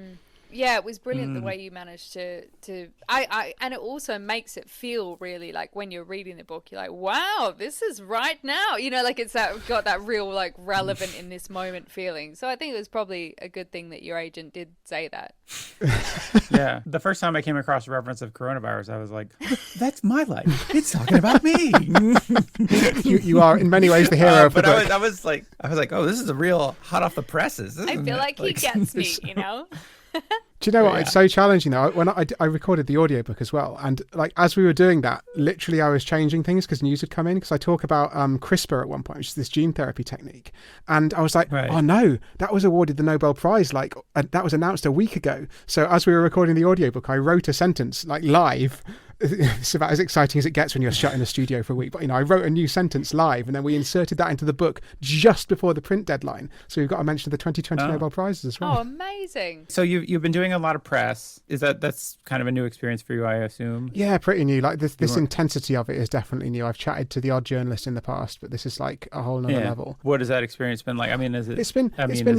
Yeah, it was brilliant the way you managed to and it also makes it feel really like when you're reading the book, you're like, wow, this is right now. Like it's got that real like relevant in this moment feeling. So I think it was probably a good thing that your agent did say that. Yeah. The first time I came across a reference of coronavirus, I was like, that's my life. It's talking about me. you are in many ways the hero of the book. I was like, oh, this is a real hot off the presses. I feel like he gets me, Do you know what? It's so challenging though. When I recorded the audiobook as well, and like as we were doing that, literally I was changing things because news had come in, because I talk about CRISPR at one point, which is this gene therapy technique, and I was like, oh no, that was awarded the Nobel Prize, like that was announced a week ago. So as we were recording the audiobook, I wrote a sentence like live. It's about as exciting as it gets when you're shut in a studio for a week. But I wrote a new sentence live, and then we inserted that into the book just before the print deadline. So we've got to mention the 2020 Nobel Prizes as well. Oh, amazing! So you've been doing a lot of press. That's kind of a new experience for you, I assume? Yeah, pretty new. Like this intensity of it is definitely new. I've chatted to the odd journalist in the past, but this is like a whole nother level. What has that experience been like? I mean, It's been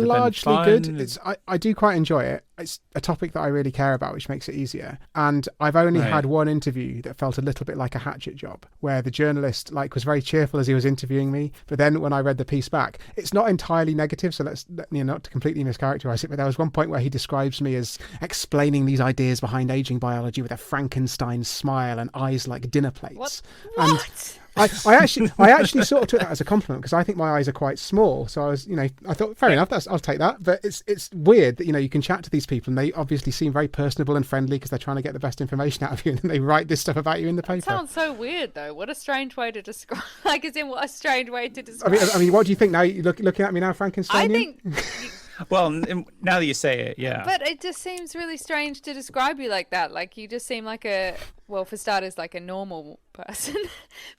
largely good. I do quite enjoy it. it's a topic that I really care about, which makes it easier. And I've only Right. had one interview that felt a little bit like a hatchet job, where the journalist like was very cheerful as he was interviewing me, but then when I read the piece back, it's not entirely negative, so let's not to completely mischaracterize it, but there was one point where he describes me as explaining these ideas behind aging biology with a Frankenstein smile and eyes like dinner plates. What? I actually sort of took that as a compliment, because I think my eyes are quite small. So I thought, fair enough, I'll take that. But it's weird that, you can chat to these people and they obviously seem very personable and friendly because they're trying to get the best information out of you, and then they write this stuff about you in the paper. That sounds so weird, though. What a strange way to describe. Like, as in, what a strange way to describe. I mean, what do you think now? You looking at me now, Frankenstein? I think. Well, now that you say it, yeah. But it just seems really strange to describe you like that. Like, you just seem like for starters, like a normal person,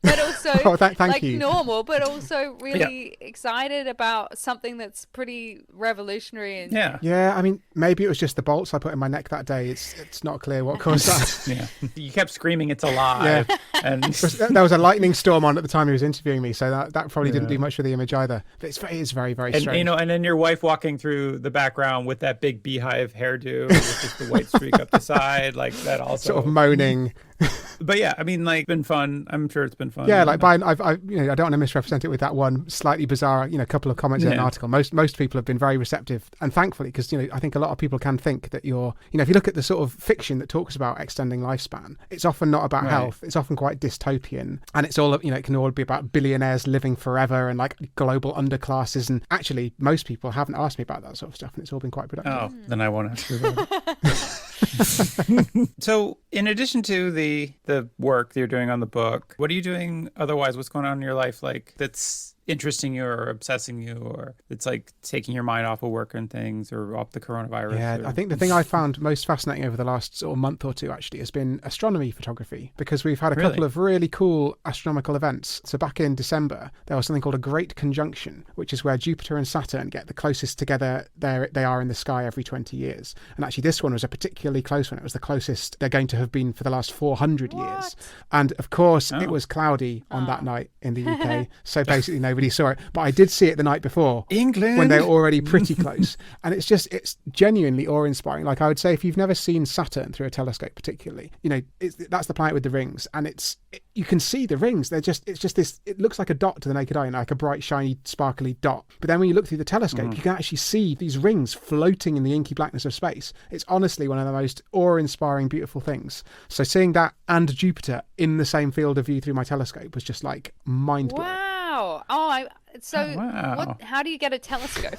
but also thank you. normal, but also really excited about something that's pretty revolutionary. And yeah. I mean, maybe it was just the bolts I put in my neck that day. It's not clear what caused that. Yeah, you kept screaming, "It's alive!" Yeah. And there was a lightning storm on at the time he was interviewing me, so that probably didn't do much for the image either. But it is very, very strange. And then your wife walking through the background with that big beehive hairdo with just the white streak up the side, like that also sort of moaning. But yeah, I mean, like, been fun. I'm sure it's been fun. Yeah, like I don't want to misrepresent it with that one slightly bizarre, couple of comments in an article. Most people have been very receptive, and thankfully, because I think a lot of people can think that if you look at the sort of fiction that talks about extending lifespan, it's often not about health. It's often quite dystopian, and it's all it can all be about billionaires living forever and like global underclasses. And actually, most people haven't asked me about that sort of stuff, and it's all been quite productive. Oh, then I won't ask you about it. So, in addition to the work that you're doing on the book, what are you doing otherwise? What's going on in your life, like, that's interesting you or obsessing you, or it's like taking your mind off of work and things, or off the coronavirus? Yeah, I think the thing I found most fascinating over the last sort of month or two actually has been astronomy photography, because we've had a couple of really cool astronomical events. So back in December, there was something called a Great Conjunction, which is where Jupiter and Saturn get the closest together they are in the sky every 20 years. And actually this one was a particularly close one. It was the closest they're going to have been for the last 400 years. And of course, it was cloudy on that night in the UK. So basically nobody saw it, but I did see it the night before, England, when they were already pretty close. And it's genuinely awe-inspiring. Like, I would say, if you've never seen Saturn through a telescope particularly, that's the planet with the rings, and you can see the rings. It's just this, it looks like a dot to the naked eye, like a bright shiny sparkly dot, but then when you look through the telescope, you can actually see these rings floating in the inky blackness of space. It's honestly one of the most awe-inspiring, beautiful things. So seeing that and Jupiter in the same field of view through my telescope was just like mind-blowing. Wow. How do you get a telescope?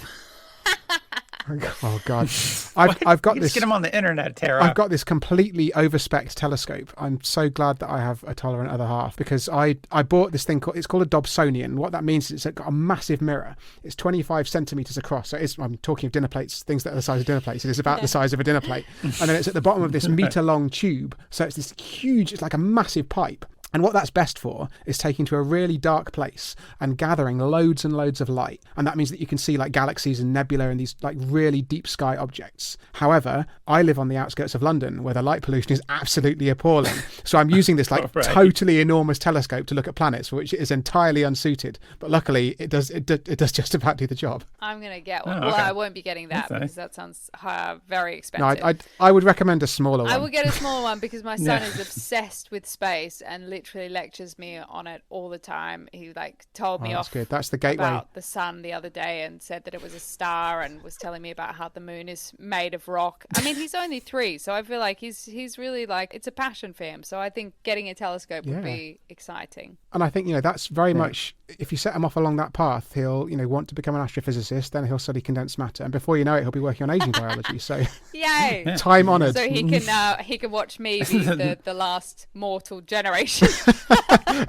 Oh God, I've got you this. Just get them on the internet, Tara. I've got this completely overspec'd telescope. I'm so glad that I have a tolerant other half, because I bought this thing it's called a Dobsonian. What that means is it's got a massive mirror. It's 25 centimeters across. So I'm talking of dinner plates, things that are the size of dinner plates. It is about the size of a dinner plate, and then it's at the bottom of this meter-long tube. So it's this huge. It's like a massive pipe. And what that's best for is taking to a really dark place and gathering loads and loads of light. And that means that you can see like galaxies and nebula and these like really deep sky objects. However, I live on the outskirts of London where the light pollution is absolutely appalling. So I'm using this like totally enormous telescope to look at planets, for which it is entirely unsuited. But luckily it does just about do the job. I'm going to get one. Well, I won't be getting that because that sounds very expensive. No, I would recommend a smaller one. I would get a smaller one because my son is obsessed with space and literally lectures me on it all the time. He like told me off good. That's the gateway. About the sun the other day and said that it was a star, and was telling me about how the moon is made of rock. I mean, he's only 3, so I feel like he's really like, it's a passion for him. So I think getting a telescope would be exciting. And I think that's very much, if you set him off along that path, he'll want to become an astrophysicist, then he'll study condensed matter, and before you know it, he'll be working on aging biology. So yay, time honoured. So he can watch me be the last mortal generation.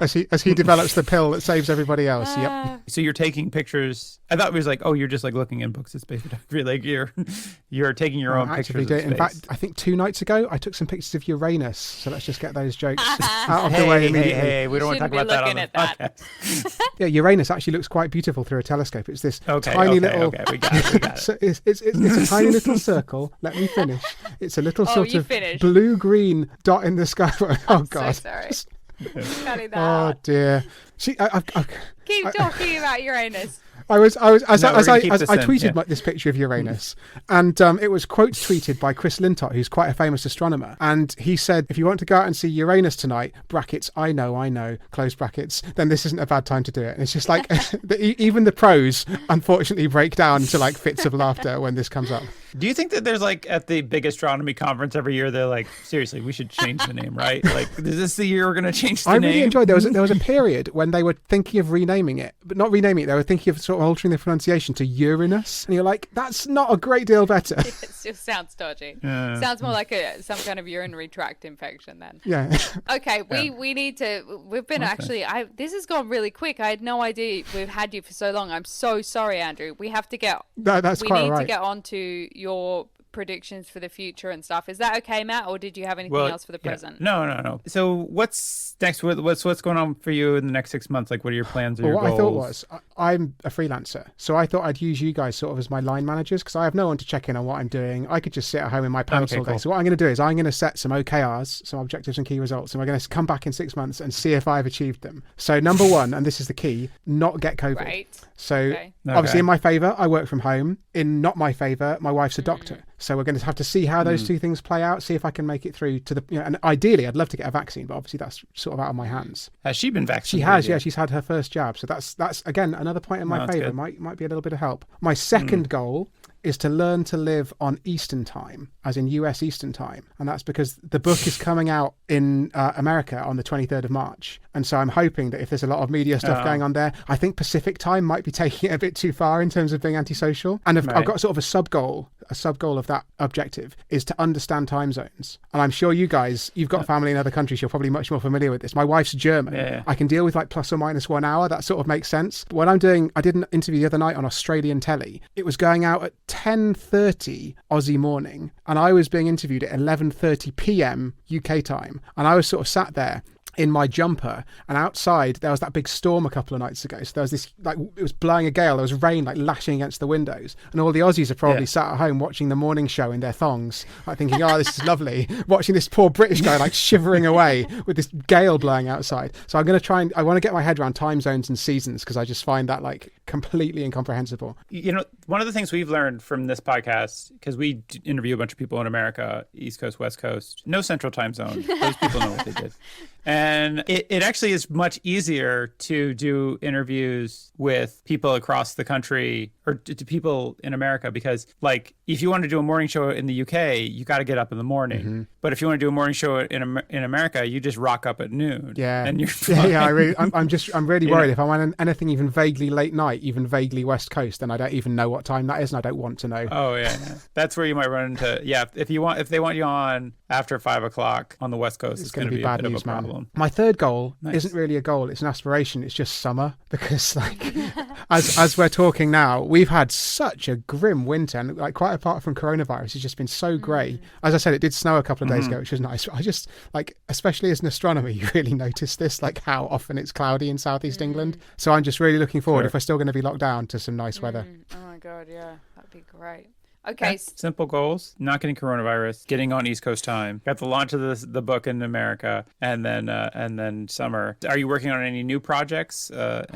as he develops the pill that saves everybody else. Yep. So you're taking pictures. I thought it was like, you're just like looking in books of space photography. Like you're taking your own pictures. In fact, I think 2 nights ago I took some pictures of Uranus. So let's just get those jokes out of the way immediately. Hey, we don't want to talk about that on the podcast. Yeah, Uranus actually looks quite beautiful through a telescope. It's this tiny little. Okay, we got it. So it's a tiny little circle. Let me finish. It's a little sort of blue-green dot in the sky. Oh God. So sorry. Oh dear. See, keep talking about Uranus. I tweeted yeah. this picture of Uranus, and it was quote tweeted by Chris Lintott, who's quite a famous astronomer, and he said, if you want to go out and see Uranus tonight, brackets, I know, close brackets, then this isn't a bad time to do it. And it's just like, even the pros, unfortunately, break down to like fits of laughter when this comes up. Do you think that there's like at the big astronomy conference every year, they're like, seriously, we should change the name, right? Like, is this the year we're going to change the name? I really enjoyed, there was a period when they were thinking of renaming it, but not renaming it, they were thinking of sort of altering the pronunciation to Uranus. And you're like, that's not a great deal better. It still sounds dodgy. Sounds more like some kind of urinary tract infection then. Yeah. Okay, we need to, we've been this has gone really quick. I had no idea we've had you for so long. I'm so sorry, Andrew. We have to get, That's quite need right. to get on to your predictions for the future and stuff. Is that okay, Matt, or did you have anything else for the present? No. So what's next? What's going on for you in the next 6 months? Like, what are your plans or your goals? What I thought was, I'm a freelancer, so I thought I'd use you guys sort of as my line managers, because I have no one to check in on what I'm doing. I could just sit at home in my pants all day. So what I'm going to do is I'm going to set some OKRs, some objectives and key results, and we're going to come back in 6 months and see if I've achieved them. So number one, and this is the key, not get COVID. Right. So obviously in my favour, I work from home. In not my favour, my wife's a doctor. So we're going to have to see how those two things play out, see if I can make it through to the, and ideally I'd love to get a vaccine, but obviously that's sort of out of my hands. Has she been vaccinated? She has, yeah. She's had her first jab. So that's again, another point in my favour. Might be a little bit of help. My second goal is to learn to live on Eastern time, as in US Eastern time. And that's because the book is coming out in America on the 23rd of March. And so I'm hoping that if there's a lot of media stuff going on there, I think Pacific time might be taking it a bit too far in terms of being antisocial. And I've got sort of a sub goal of that objective is to understand time zones. And I'm sure you guys, you've got family in other countries, you're probably much more familiar with this. My wife's German. Yeah. I can deal with like plus or minus 1 hour. That sort of makes sense. But what I'm doing, I did an interview the other night on Australian telly. It was going out at 10:30 Aussie morning, and I was being interviewed at 11:30 p.m. UK time, and I was sort of sat there in my jumper, and outside there was that big storm a couple of nights ago, so there was this, like, it was blowing a gale, there was rain like lashing against the windows, and all the Aussies are probably sat at home watching the morning show in their thongs, like thinking, oh, this is lovely, watching this poor British guy like shivering away with this gale blowing outside. So I'm going to try and I want to get my head around time zones and seasons, because I just find that like completely incomprehensible. You know, one of the things we've learned from this podcast, because we interview a bunch of people in America, East Coast, West Coast, no central time zone, those people know what they did. And it actually is much easier to do interviews with people across the country, or to people in America, because like if you want to do a morning show in the UK, you got to get up in the morning. Mm-hmm. But if you want to do a morning show in America, you just rock up at noon. Yeah, and you're fine. I'm really worried if I'm on anything even vaguely late night, even vaguely West Coast, then I don't even know what time that is, and I don't want to know. Oh yeah. That's where you might run into if they want you on after 5 o'clock on the West Coast, it's going to be bad news, man. My third goal isn't really a goal, it's an aspiration. It's just summer, because like as we're talking now, we've had such a grim winter, and like quite apart from coronavirus, it's just been so grey. As I said, it did snow a couple of days ago, which was nice. I just like, especially as an astronomer, you really notice this, like how often it's cloudy in southeast England. So I'm just really looking forward, if we're still going to be locked down, to some nice weather. Oh my god, yeah, that'd be great. Okay. Simple goals: not getting coronavirus, getting on East Coast time, got the launch of the book in America, and then summer. Are you working on any new projects? Or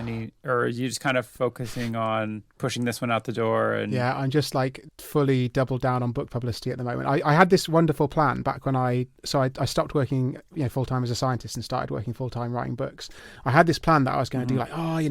are you just kind of focusing on pushing this one out the door? And yeah, I'm just like fully doubled down on book publicity at the moment. I had this wonderful plan back when I stopped working full time as a scientist and started working full time writing books. I had this plan that I was going to do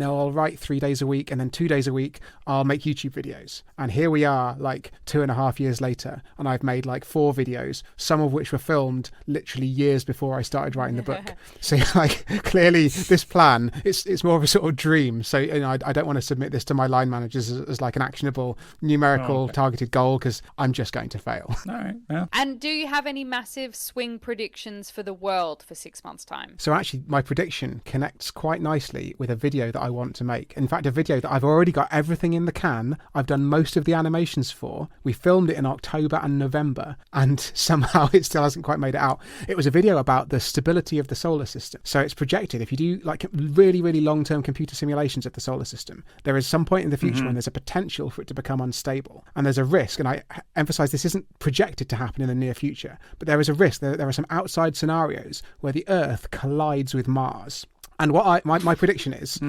I'll write 3 days a week, and then 2 days a week I'll make YouTube videos. And here we are, like 2.5 years later, and I've made like 4 videos, some of which were filmed literally years before I started writing the book. So like clearly this plan, it's more of a sort of dream. So I don't want to submit this to my line managers as like an actionable numerical targeted goal, because I'm just going to fail. All right. Yeah. And do you have any massive swing predictions for the world for 6 months' time? So actually my prediction connects quite nicely with a video that I want to make. In fact, a video that I've already got everything in the can. I've done most of the animations for. We filmed it in October and November, and somehow it still hasn't quite made it out. It was a video about the stability of the solar system. So it's projected, if you do like really, really long-term computer simulations of the solar system, there is some point in the future when there's a potential for it to become unstable. And there's a risk, and I emphasize this isn't projected to happen in the near future, but there is a risk. There are some outside scenarios where the Earth collides with Mars. And what my prediction is,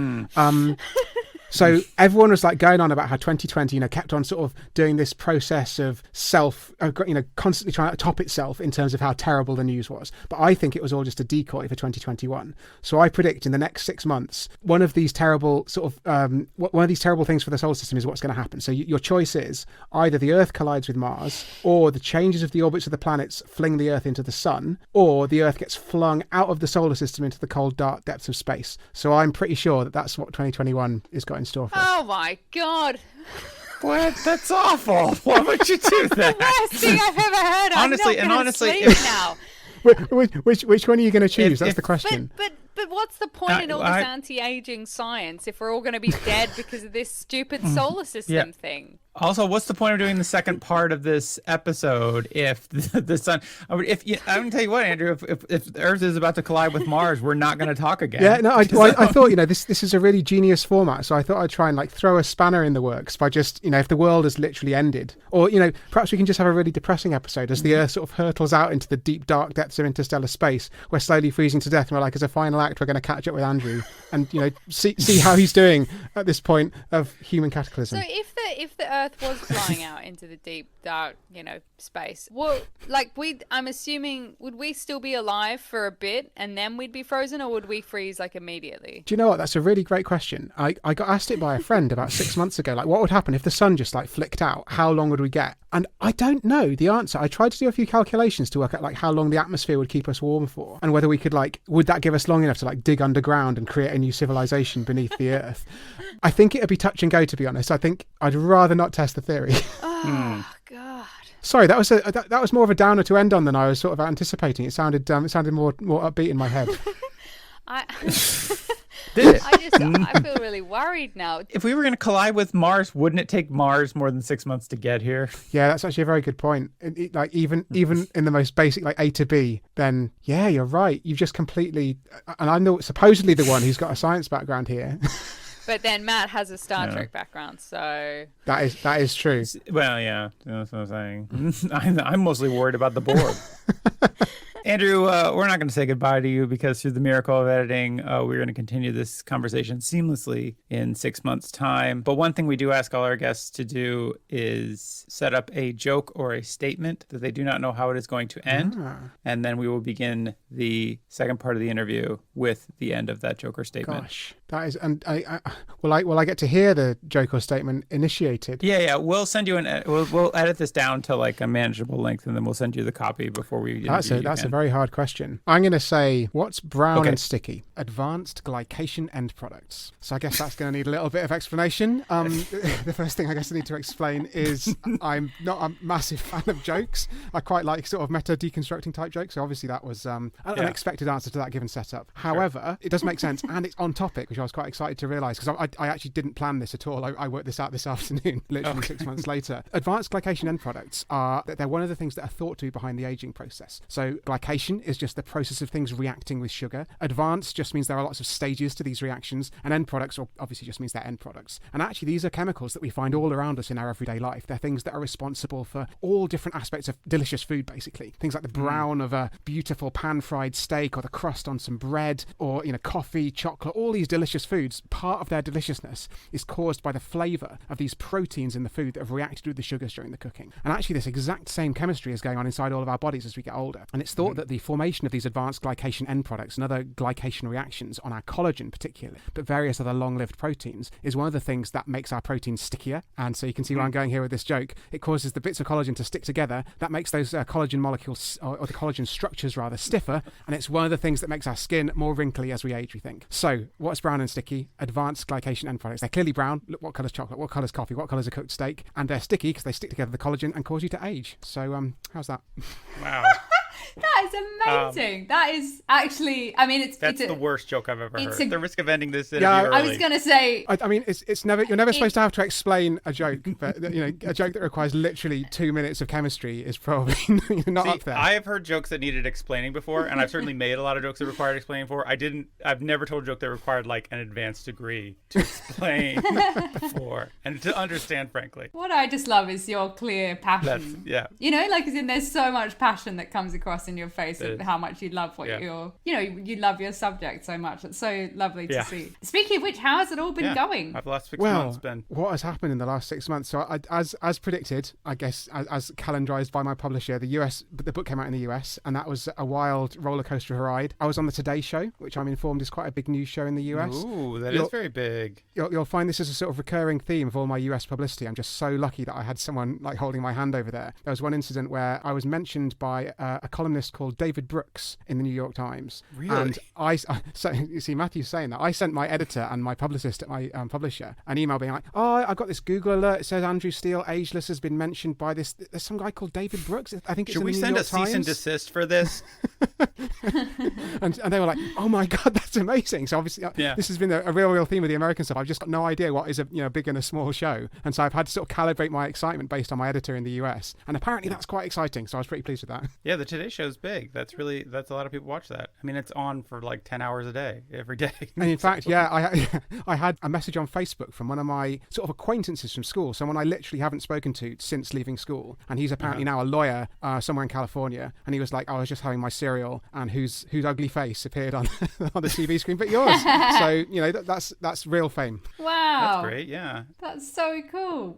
So everyone was like going on about how 2020, kept on sort of doing this process of constantly trying to top itself in terms of how terrible the news was. But I think it was all just a decoy for 2021. So I predict in the next 6 months, one of these terrible things for the solar system is what's going to happen. So your choice is either the Earth collides with Mars, or the changes of the orbits of the planets fling the Earth into the sun, or the Earth gets flung out of the solar system into the cold, dark depths of space. So I'm pretty sure that that's what 2021 is got in store for us. Oh my God. What? That's awful. Why would you do that? The worst thing I've ever heard. Honestly, I'm not gonna sleep now. Which one are you going to choose? That's the question. But what's the point in all this anti-aging science if we're all going to be dead because of this stupid solar system thing? Also, what's the point of doing the second part of this episode if the sun? I'm gonna tell you what, Andrew. If the Earth is about to collide with Mars, we're not going to talk again. Yeah, no. I thought this is a really genius format, so I thought I'd try and throw a spanner in the works by just if the world has literally ended, or perhaps we can just have a really depressing episode as the Earth sort of hurtles out into the deep dark depths of interstellar space. We're slowly freezing to death, and we're like, as a final act, we're going to catch up with Andrew and see how he's doing at this point of human cataclysm. So if the Earth was flying out into the deep dark space, I'm assuming, would we still be alive for a bit and then we'd be frozen, or would we freeze immediately? Do you know what? That's a really great question. I got asked it by a friend about 6 months ago. What would happen if the sun just flicked out? How long would we get? And I don't know the answer. I tried to do a few calculations to work out how long the atmosphere would keep us warm for, and whether we could would that give us long enough to dig underground and create a new civilization beneath the Earth. I think it'd be touch and go, to be honest. I think I'd rather not test the theory. Oh God. Sorry, that was more of a downer to end on than I was sort of anticipating. It sounded more upbeat in my head. Did it? I feel really worried now. If we were going to collide with Mars, wouldn't it take Mars more than 6 months to get here? Yeah, that's actually a very good point. Even in the most basic A to B, then yeah, you're right. You've just completely, and I'm supposedly the one who's got a science background here. But then Matt has a Star Trek background, so that is true. Well, yeah, that's what I'm saying. I'm mostly worried about the Borg. Andrew, we're not going to say goodbye to you because through the miracle of editing, we're going to continue this conversation seamlessly in 6 months' time. But one thing we do ask all our guests to do is set up a joke or a statement that they do not know how it is going to end. And then we will begin the second part of the interview with the end of that joke or statement. Gosh, that is, and will I get to hear the joke or statement initiated? Yeah. We'll send you we'll edit this down to a manageable length, and then we'll send you the copy before we. That's a very hard question. I'm going to say, what's brown and sticky? Advanced glycation end products. So I guess that's going to need a little bit of explanation. The first thing I guess I need to explain is I'm not a massive fan of jokes. I quite like sort of meta deconstructing type jokes. So obviously that was an unexpected answer to that given setup. However, it does make sense and it's on topic, which I was quite excited to realise because I actually didn't plan this at all. I worked this out this afternoon, literally 6 months later. Advanced glycation end products they're one of the things that are thought to be behind the aging process. So glycation is just the process of things reacting with sugar. Advanced just means there are lots of stages to these reactions, and end products obviously just means they're end products. And actually these are chemicals that we find all around us in our everyday life. They're things that are responsible for all different aspects of delicious food, basically. Things like the brown of a beautiful pan-fried steak, or the crust on some bread, or coffee, chocolate. All these delicious foods, part of their deliciousness is caused by the flavour of these proteins in the food that have reacted with the sugars during the cooking. And actually this exact same chemistry is going on inside all of our bodies as we get older. And it's thought that the formation of these advanced glycation end products and other glycation reactions on our collagen particularly, but various other long-lived proteins, is one of the things that makes our proteins stickier. And so you can see where I'm going here with this joke. It causes the bits of collagen to stick together. That makes those collagen molecules, or the collagen structures rather, stiffer. And it's one of the things that makes our skin more wrinkly as we age, we think. So what's brown and sticky? Advanced glycation end products. They're clearly brown. Look, what colour's chocolate? What colour's coffee? What colour's a cooked steak? And they're sticky because they stick together the collagen and cause you to age. So how's that? Wow. That is amazing. That is actually, that's the worst joke I've ever heard. The risk of ending this interview early. I was going to say, it's never, you're never supposed to have to explain a joke, but a joke that requires literally 2 minutes of chemistry is probably not up there. I have heard jokes that needed explaining before, and I've certainly made a lot of jokes that required explaining before. I've never told a joke that required an advanced degree to explain before and to understand, frankly. What I just love is your clear passion. Yeah. As in there's so much passion that comes across across in your face of how much you love what you love your subject so much. It's so lovely to see. Speaking of which, how has it all been going? The last 6 months been. What has happened in the last 6 months? So as predicted, I guess, as calendarized by my publisher, the book came out in the US, and that was a wild roller coaster ride. I was on the Today Show, which I'm informed is quite a big news show in the US. Ooh, that is very big. You'll find this is a sort of recurring theme of all my US publicity. I'm just so lucky that I had someone like holding my hand over there. There was one incident where I was mentioned by a columnist called David Brooks in the New York Times. Really? And so you see Matthew's saying that. I sent my editor and my publicist at my publisher an email being like, oh, I got this Google alert. It says Andrew Steele, Ageless, has been mentioned by this. There's some guy called David Brooks. I think it's in the New York Times. Should we send a cease and desist for this? and they were like, oh my God, that's amazing. So obviously this has been a real theme of the American stuff. I've just got no idea what is a big and a small show. And so I've had to sort of calibrate my excitement based on my editor in the US. And apparently that's quite exciting. So I was pretty pleased with that. Yeah, the Today Show's big. That's a lot of people watch that. I mean, it's on for like 10 hours a day, every day. And in fact, I had a message on Facebook from one of my sort of acquaintances from school, someone I literally haven't spoken to since leaving school. And he's apparently now a lawyer somewhere in California. And he was like, I was just having my cereal and whose ugly face appeared on on the TV screen but yours. So, that's real fame. Wow. That's great, yeah. That's so cool.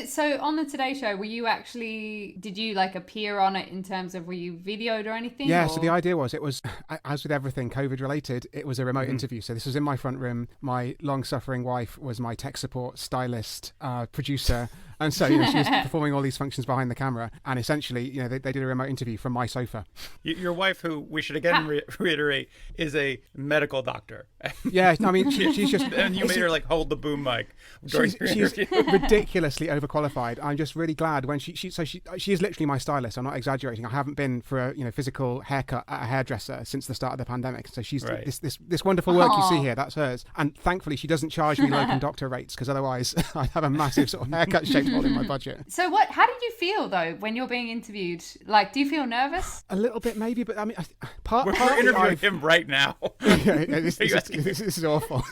So on the Today Show, did you like appear on it in terms of, were you videoed or anything? Yeah, so the idea was, it was, as with everything COVID related, it was a remote interview. So this was in my front room. My long-suffering wife was my tech support, stylist, producer. And so, she was performing all these functions behind the camera. And essentially, they did a remote interview from my sofa. Your wife, who we should again reiterate, is a medical doctor. Yeah, I mean, she's just... And you made her hold the boom mic during your interview. She's ridiculously overqualified. I'm just really glad when she is literally my stylist. I'm not exaggerating. I haven't been for a physical haircut at a hairdresser since the start of the pandemic. So she's this wonderful work you see here, that's hers. And thankfully, she doesn't charge me locum doctor rates, because otherwise I'd have a massive sort of haircut shaped hole in my budget. So how did you feel though when you're being interviewed? Like, do you feel nervous? A little bit maybe, but I mean, we're interviewing him right now. This is awful.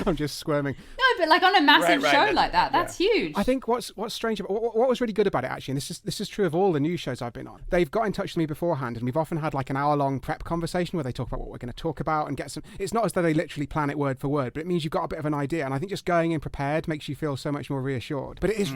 I'm just squirming. No, but like on a massive show like that's huge. I think what's strange about what was really good about it, actually, and this is true of all the news shows I've been on. They've got in touch with me beforehand, and we've often had like an hour-long prep conversation where they talk about what we're going to talk about and get some. It's not as though they literally plan it word for word, but it means you've got a bit of an idea. And I think just going in prepared makes you feel so much more reassured. But it is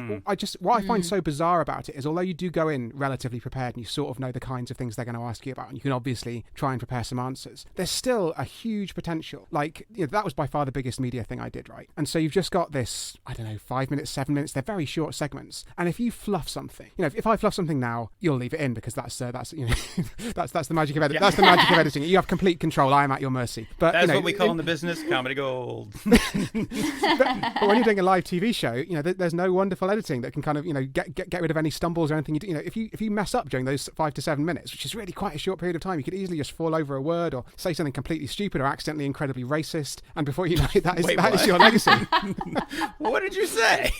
what I find so bizarre about it is, although you do go in relatively prepared and you sort of know the kinds of things they're going to ask you about, and you can obviously try and prepare some answers, there's still a huge potential. Like, that was by far the biggest media thing I did, right? And so you've just got this, 5 minutes, 7 minutes, they're very short segments. And if you fluff something, if I fluff something now, you'll leave it in, because that's the magic of editing. That's the magic of editing. You have complete control. I am at your mercy. But that's what we call in the business comedy gold. but when you're doing a live TV show, there's no wonderful editing that can kind of, get rid of any stumbles or anything you do. If you mess up during those 5 to 7 minutes, which is really quite a short period of time, you could easily just fall over a word or say something completely stupid or accidentally incredibly racist, and before you know it, that is your legacy. What did you say?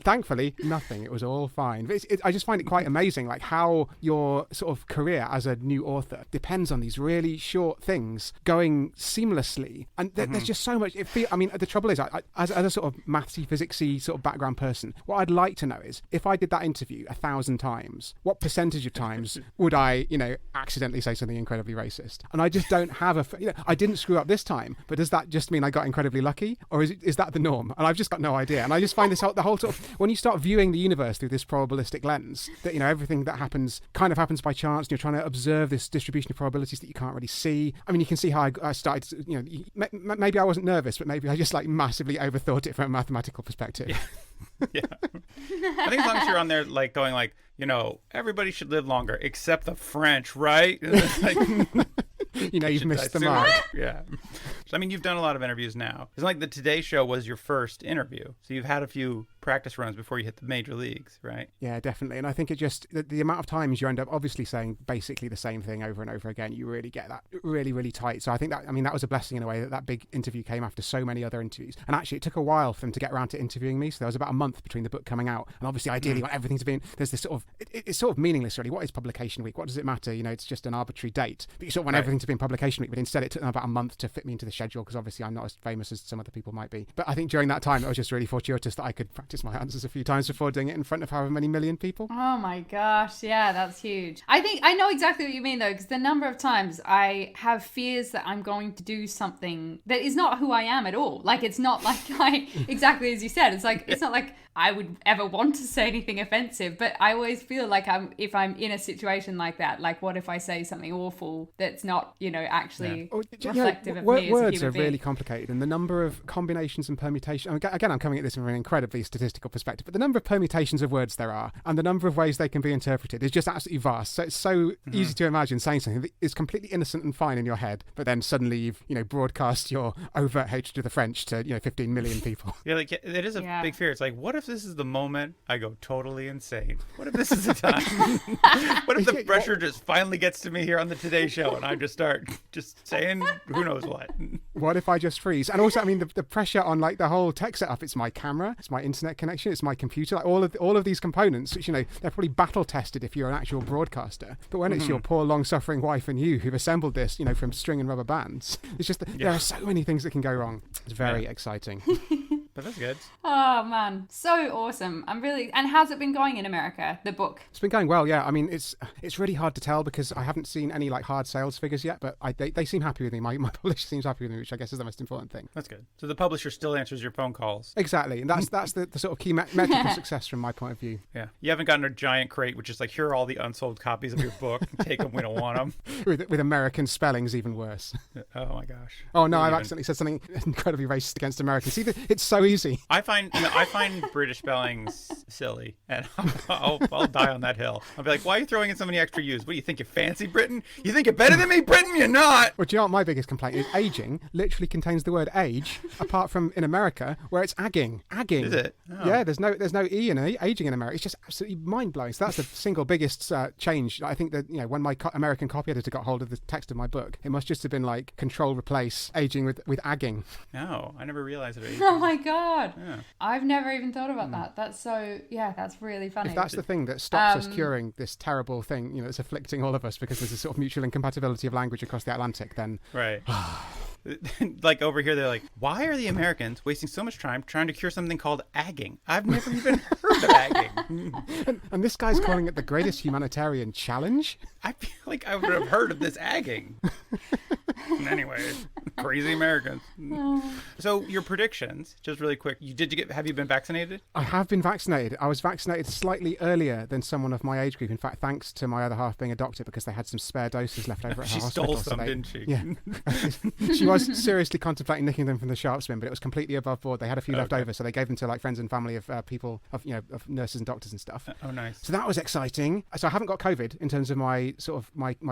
Thankfully, nothing. It was all fine. But I just find it quite amazing, like how your sort of career as a new author depends on these really short things going seamlessly, and there's just so much. The trouble is, as a sort of mathsy, physicsy sort of background person, what I'd like to know is, if I did that interview 1,000 times, what percentage of times would I, accidentally say something incredibly racist? And I just don't have I didn't screw up this time, but does that just mean I got incredibly lucky, or is that the norm? And I've just got no idea. And I just find the whole sort of, when you start viewing the universe through this probabilistic lens, that everything that happens kind of happens by chance, and you're trying to observe this distribution of probabilities that you can't really see. I mean, you can see how I started. Maybe I wasn't nervous, but maybe I just massively overthought it from a mathematical perspective. Yeah. I think as long as you're on there going everybody should live longer except the French, right? You've missed the mark. Yeah. So, I mean, you've done a lot of interviews now. It's like the Today Show was your first interview. So you've had a few practice runs before you hit the major leagues, right? Yeah, definitely. And I think it just, the amount of times you end up obviously saying basically the same thing over and over again, you really get that really, really tight. So I think that was a blessing in a way, that big interview came after so many other interviews. And actually it took a while for them to get around to interviewing me. So there was about a month between the book coming out. And obviously ideally you want everything to be in, there's this sort of, it's sort of meaningless really. What is publication week? What does it matter? It's just an arbitrary date. But you sort of want everything to be in publication week. But instead it took them about a month to fit me into the schedule, because obviously I'm not as famous as some other people might be. But I think during that time it was just really fortuitous that I could practice practice my answers a few times before doing it in front of however many million people. Oh my gosh, yeah, that's huge. I think I know exactly what you mean though, because the number of times I have fears that I'm going to do something that is not who I am at all. Like, it's not like exactly as you said, it's like, it's not like I would ever want to say anything offensive, but I always feel like if I'm in a situation like that, like what if I say something awful that's not, actually reflective of me as a words human are being. really complicated, and the number of combinations and permutations, again, I'm coming at this from an incredibly statistical perspective, but the number of permutations of words there are and the number of ways they can be interpreted is just absolutely vast. So it's so easy to imagine saying something that is completely innocent and fine in your head, but then suddenly you've broadcast your overt hatred of the French to 15 million people. Yeah, like it is a big fear. It's like, what if this is the moment I go totally insane? What if this is the time? What if the pressure just finally gets to me here on the Today Show and I just start just saying who knows what? What if I just freeze? And also, I mean, the pressure on like the whole tech setup. It's my camera, it's my internet connection, it's my computer. Like all of these components, which they're probably battle tested if you're an actual broadcaster. But when it's your poor, long-suffering wife and you who've assembled this, from string and rubber bands, it's just there are so many things that can go wrong. It's very exciting. But that's good. Oh man, so awesome. And how's it been going in America, the book? It's been going well, yeah. I mean, it's really hard to tell because I haven't seen any like hard sales figures yet, but they seem happy with me. My publisher seems happy with me, which I guess is the most important thing. That's good. So the publisher still answers your phone calls. Exactly, and that's the sort of key metric of success from my point of view. Yeah. You haven't gotten a giant crate which is like, here are all the unsold copies of your book. Take them, we don't want them. With American spellings even worse. Oh my gosh. Oh no, I've accidentally said something incredibly racist against Americans. See, it's so easy. I find British spellings silly, and I'll die on that hill. I'll be like, why are you throwing in so many extra U's? What do you think, you fancy Britain? You think you're better than me, Britain? You're not. Well, do you know what my biggest complaint is? Aging literally contains the word age, apart from in America where it's agging. Agging. Is it? Oh. Yeah, there's no E in aging in America. It's just absolutely mind-blowing. So that's the single biggest change. I think that, when my American copy editor got hold of the text of my book, it must just have been like control replace aging with agging. No, I never realized it. Oh my God. Yeah. I've never even thought about that. That's that's really funny. If that's the thing that stops us curing this terrible thing, that's afflicting all of us because there's a sort of mutual incompatibility of language across the Atlantic, then... Right. Like over here, they're like, why are the Americans wasting so much time trying to cure something called agging? I've never even heard of agging. and this guy's calling it the greatest humanitarian challenge? I feel like I would have heard of this agging. Anyway, crazy Americans. So your predictions, just really quick. Have you been vaccinated? I have been vaccinated. I was vaccinated slightly earlier than someone of my age group. In fact, thanks to my other half being a doctor because they had some spare doses left over at her hospital. She stole some, didn't she? Yeah. She was seriously contemplating nicking them from the sharp spin, but it was completely above board. They had a few left over, so they gave them to like friends and family of people, of nurses and doctors and stuff. Oh, nice. So that was exciting. So I haven't got COVID in terms of my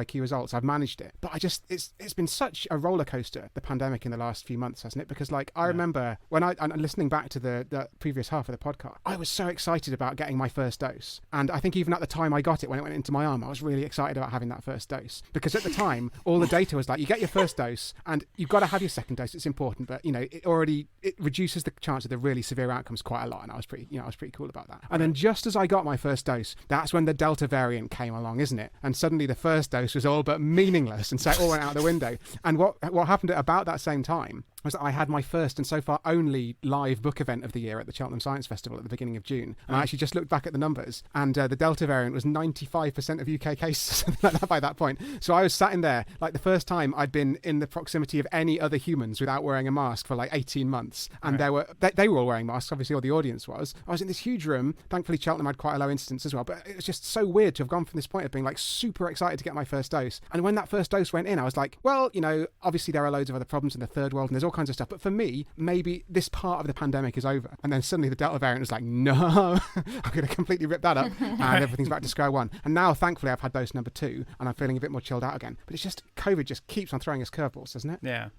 key results. I've managed it, but it's been such a roller coaster, the pandemic in the last few months, hasn't it? Because I remember when I'm listening back to the previous half of the podcast, I was so excited about getting my first dose, and I think even at the time I got it, when it went into my arm, I was really excited about having that first dose because at the time all the data was like, you get your first dose and you've got to have your second dose. It's important, but it reduces the chance of the really severe outcomes quite a lot, and I was pretty cool about that. And then just as I got my first dose, that's when the Delta variant came along, isn't it? And suddenly the first dose was all but meaningless, and so it all went out the window. And what happened at about that same time was that I had my first and so far only live book event of the year at the Cheltenham Science Festival at the beginning of June. And I actually just looked back at the numbers, and the Delta variant was 95% of UK cases, something like that by that point. So I was sat in there, like the first time I'd been in the proximity of any other humans without wearing a mask for like 18 months. And they were all wearing masks, obviously, or the audience was. I was in this huge room. Thankfully, Cheltenham had quite a low incidence as well. But it was just so weird to have gone from this point of being like super excited to get my first dose. And when that first dose went in, I was like, well, obviously there are loads of other problems in the third world and there's all kinds of stuff. But for me, maybe this part of the pandemic is over. And then suddenly the Delta variant was like, no, I'm going to completely rip that up. And everything's back to square one. And now, thankfully, I've had dose number 2 and I'm feeling a bit more chilled out again. But it's just, COVID just keeps on throwing us curveballs, doesn't it? Yeah.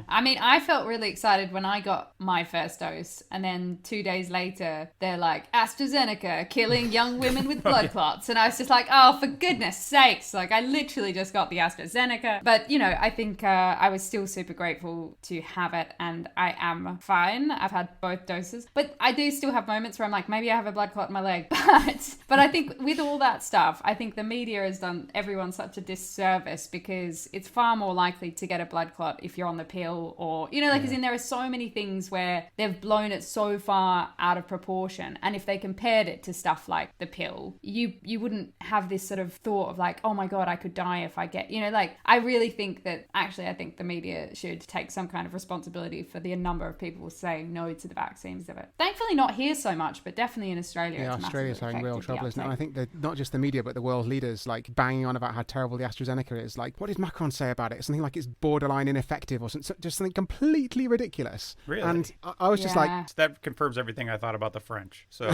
I mean, I felt really excited when I got my first dose. And then 2 days later, they're like, AstraZeneca, killing young women with blood clots. And I was just like, oh, for goodness sakes. Like, I literally just got the AstraZeneca. But, I think I was still super grateful able to have it, and I am fine. I've had both doses, but I do still have moments where I'm like, maybe I have a blood clot in my leg. But I think with all that stuff, I think the media has done everyone such a disservice, because it's far more likely to get a blood clot if you're on the pill, or, you know, like, as in there are so many things where they've blown it so far out of proportion. And if they compared it to stuff like the pill, you wouldn't have this sort of thought of like, oh my God, I could die if I get, you know, like, I really think that actually, I think the media should take some kind of responsibility for the number of people saying no to the vaccines of it. Thankfully not here so much, but definitely in Australia. Yeah, Australia's having real trouble, isn't it? And I think that not just the media, but the world leaders like banging on about how terrible the AstraZeneca is. Like, what did Macron say about it? Something like it's borderline ineffective or something, just something completely ridiculous. Really? And I was just like... So that confirms everything I thought about the French. So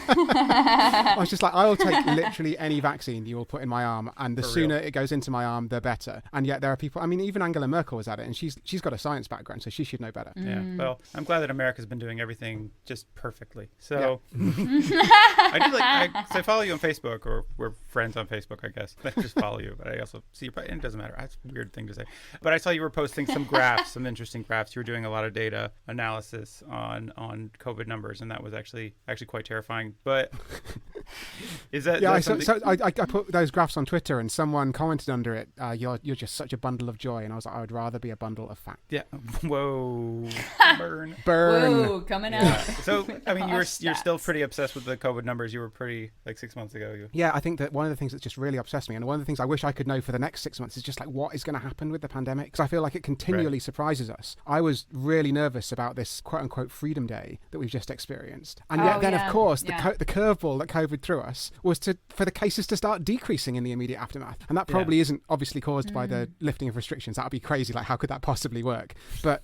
I was just like, I will take literally any vaccine you will put in my arm, and the sooner it goes into my arm, the better. And yet there are people, I mean, even Angela Merkel was at it, and she's got a science background, so she should know better. Yeah, well, I'm glad that America's been doing everything just perfectly. So I follow you on Facebook, or we're friends on Facebook, I guess. I just follow you, but I also see your, it doesn't matter. That's a weird thing to say. But I saw you were posting some graphs, some interesting graphs. You were doing a lot of data analysis on COVID numbers, and that was actually quite terrifying. But is that... Yeah, I put those graphs on Twitter, and someone commented under it, you're just such a bundle of joy. And I was like, I would rather be a bundle of fact. Yeah. Whoa. Burn. Whoa, coming out. So, I mean, you're still pretty obsessed with the COVID numbers. You were pretty, like 6 months ago. Yeah, I think that one of the things that's just really obsessed me, and one of the things I wish I could know for the next 6 months, is just like, what is going to happen with the pandemic? Because I feel like it continually surprises us. I was really nervous about this quote-unquote Freedom Day that we've just experienced. And yet of course, the curveball that COVID threw us was for the cases to start decreasing in the immediate aftermath. And that probably isn't obviously caused by the lifting of restrictions. That would be crazy. Like, how could that possibly work? But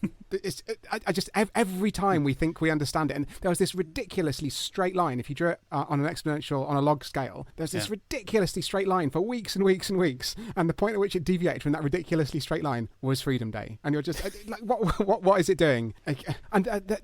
I just, every time we think we understand it, and there was this ridiculously straight line, if you drew it on an exponential, on a log scale, there's this ridiculously straight line for weeks and weeks and weeks. And the point at which it deviated from that ridiculously straight line was Freedom Day. And you're just like, what is it doing?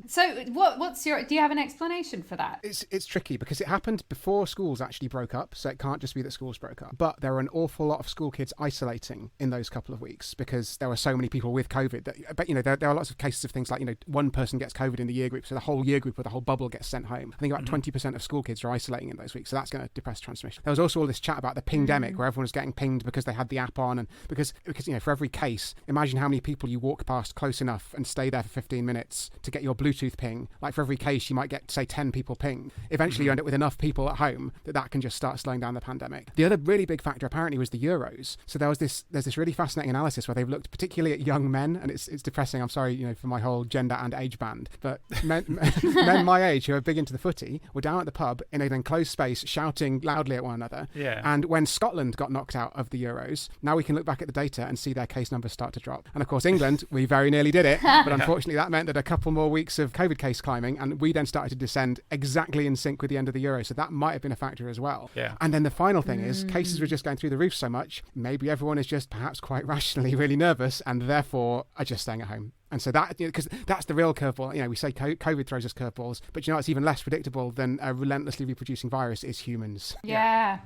So do you have an explanation for that? It's tricky because it happened before schools actually broke up, so it can't just be that schools broke up. But there were an awful lot of school kids isolating in those couple of weeks because there were so many people with COVID. But you know, there are lots of cases of things like, you know, one person gets COVID in the year group, so the whole year group or the whole bubble gets sent home. I think about 20% of school kids are isolating in those weeks, so that's going to depress transmission. There was also all this chat about the pingdemic, where everyone was getting pinged because they had the app on, and because you know, for every case, imagine how many people you walk past close enough and stay there for 15 minutes to get your Bluetooth ping. Like, for every case, you might get, say, 10 people ping. Eventually, you end up with enough people at home that can just start slowing down the pandemic. The other really big factor apparently was the Euros. So there's this really fascinating analysis where they've looked particularly at young men, and it's depressing. I'm sorry, you know, for my whole gender and age band, but men my age who are big into the footy were down at the pub in an enclosed space shouting loudly at one another. Yeah. And when Scotland got knocked out of the Euros, now we can look back at the data and see their case numbers start to drop. And of course, England, we very nearly did it, but unfortunately that meant that a couple more weeks of COVID case climbing, and we then started to descend exactly in sync with the end of the Euro. So that might have been a factor as well. Yeah. And then the final thing is, cases were just going through the roof so much, maybe everyone is just perhaps quite rationally really nervous and therefore are just staying at home. And so that, because that's the real curveball. You know, we say COVID throws us curveballs, but you know, it's even less predictable than a relentlessly reproducing virus is humans. Yeah.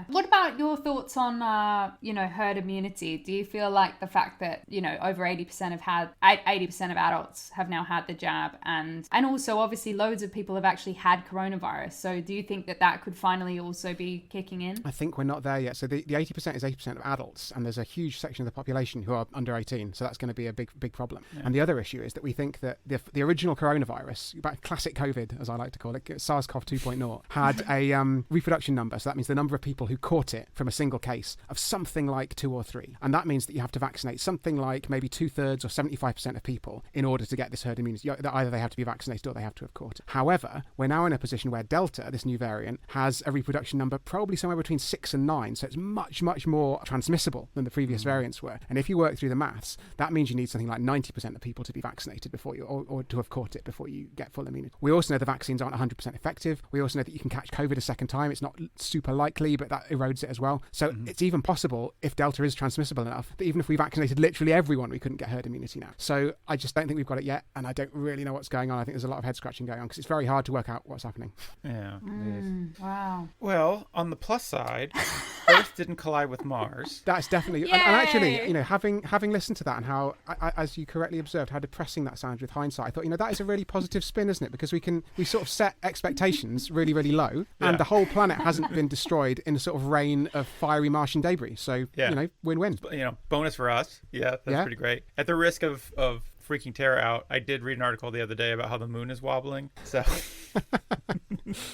What about your thoughts on, herd immunity? Do you feel like the fact that, you know, over 80% of adults have now had the jab, and also obviously loads of people have actually had coronavirus. So do you think that could finally also be kicking in? I think we're not there yet. So the 80% is 80% of adults, and there's a huge section of the population who are under 18. So that's going to be a big problem. Yeah. And the other issue is that we think that the original coronavirus, classic COVID, as I like to call it, SARS-CoV 2.0, had a reproduction number. So that means the number of people who caught it from a single case of something like 2 or 3. And that means that you have to vaccinate something like maybe 2/3 or 75% of people in order to get this herd immunity. Either they have to be vaccinated or they have to have caught it. However, we're now in a position where Delta, this new variant, has a reproduction number probably somewhere between 6 and 9. So it's much, much more transmissible than the previous variants were. And if you work through the maths, that means you need something like 90% of people to be vaccinated before you, or to have caught it before you get full immunity. We also know the vaccines aren't 100% effective. We also know that you can catch COVID a second time. It's not super likely quickly, but that erodes it as well. So it's even possible, if Delta is transmissible enough, that even if we vaccinated literally everyone, we couldn't get herd immunity now. So I just don't think we've got it yet, and I don't really know what's going on. I think there's a lot of head scratching going on because it's very hard to work out what's happening. Yeah. Wow. Well, on the plus side, Earth didn't collide with Mars. That's definitely, and actually, you know, having listened to that and how, as you correctly observed, how depressing that sounds with hindsight, I thought, you know, that is a really positive spin, isn't it? Because we sort of set expectations really, really low, and the whole planet hasn't been destroyed in a sort of rain of fiery Martian debris. So, you know, win-win. You know, bonus for us. Yeah, that's pretty great. At the risk of freaking Tara out, I did read an article the other day about how the moon is wobbling. So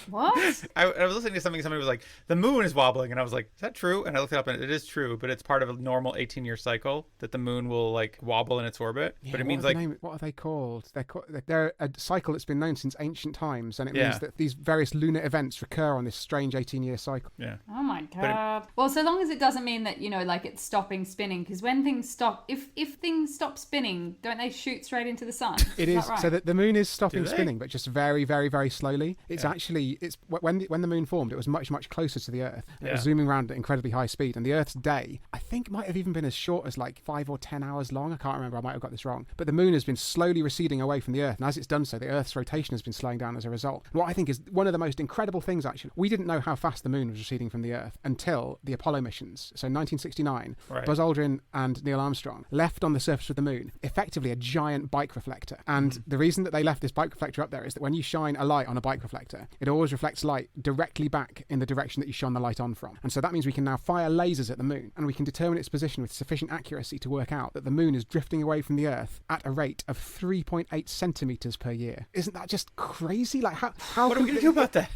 What? I was listening to something, somebody was like, the moon is wobbling, and I was like, is that true? And I looked it up, and it is true, but it's part of a normal 18-year cycle that the moon will like wobble in its orbit. But it means like, what are they called? They're a cycle that's been known since ancient times, and it means that these various lunar events recur on this strange 18-year cycle. Yeah. Oh my god. Well, so long as it doesn't mean that, you know, like it's stopping spinning, because when things stop, if things stop spinning, don't they shoot straight into the sun? It is. Right? So that the moon is stopping spinning, but just very, very, very slowly. It's actually, it's when the moon formed, it was much, much closer to the Earth. It was zooming around at incredibly high speed, and the Earth's day, I think, might have even been as short as like 5 or 10 hours long. I can't remember. I might have got this wrong. But the moon has been slowly receding away from the Earth, and as it's done so, the Earth's rotation has been slowing down as a result. And what I think is one of the most incredible things, actually, we didn't know how fast the moon was receding from the Earth until the Apollo missions. So 1969, Buzz Aldrin and Neil Armstrong left on the surface of the moon effectively a giant bike reflector. And the reason that they left this bike reflector up there is that when you shine a light on a bike reflector, it always reflects light directly back in the direction that you shone the light on from. And so that means we can now fire lasers at the moon, and we can determine its position with sufficient accuracy to work out that the moon is drifting away from the Earth at a rate of 3.8 centimeters per year. Isn't that just crazy? Like, how what are we going to do about that?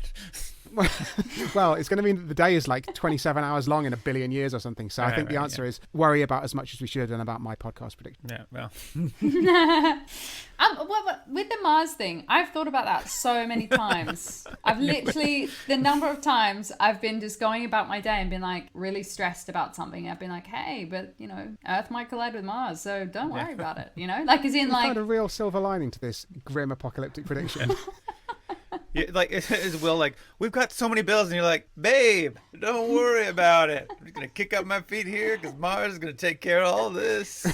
Well, it's going to mean that the day is like 27 hours long in a billion years or something. So I think the answer is worry about as much as we should have done about my podcast prediction. Yeah, well. With the Mars thing, I've thought about that so many times. I've literally, the number of times I've been just going about my day and been like really stressed about something. I've been like, hey, but you know, Earth might collide with Mars, so don't worry about it. You know, like as in like. Found a real silver lining to this grim apocalyptic prediction. Yeah, like, is Will like, we've got so many bills, and you're like, babe, don't worry about it. I'm just going to kick up my feet here because Mars is going to take care of all this.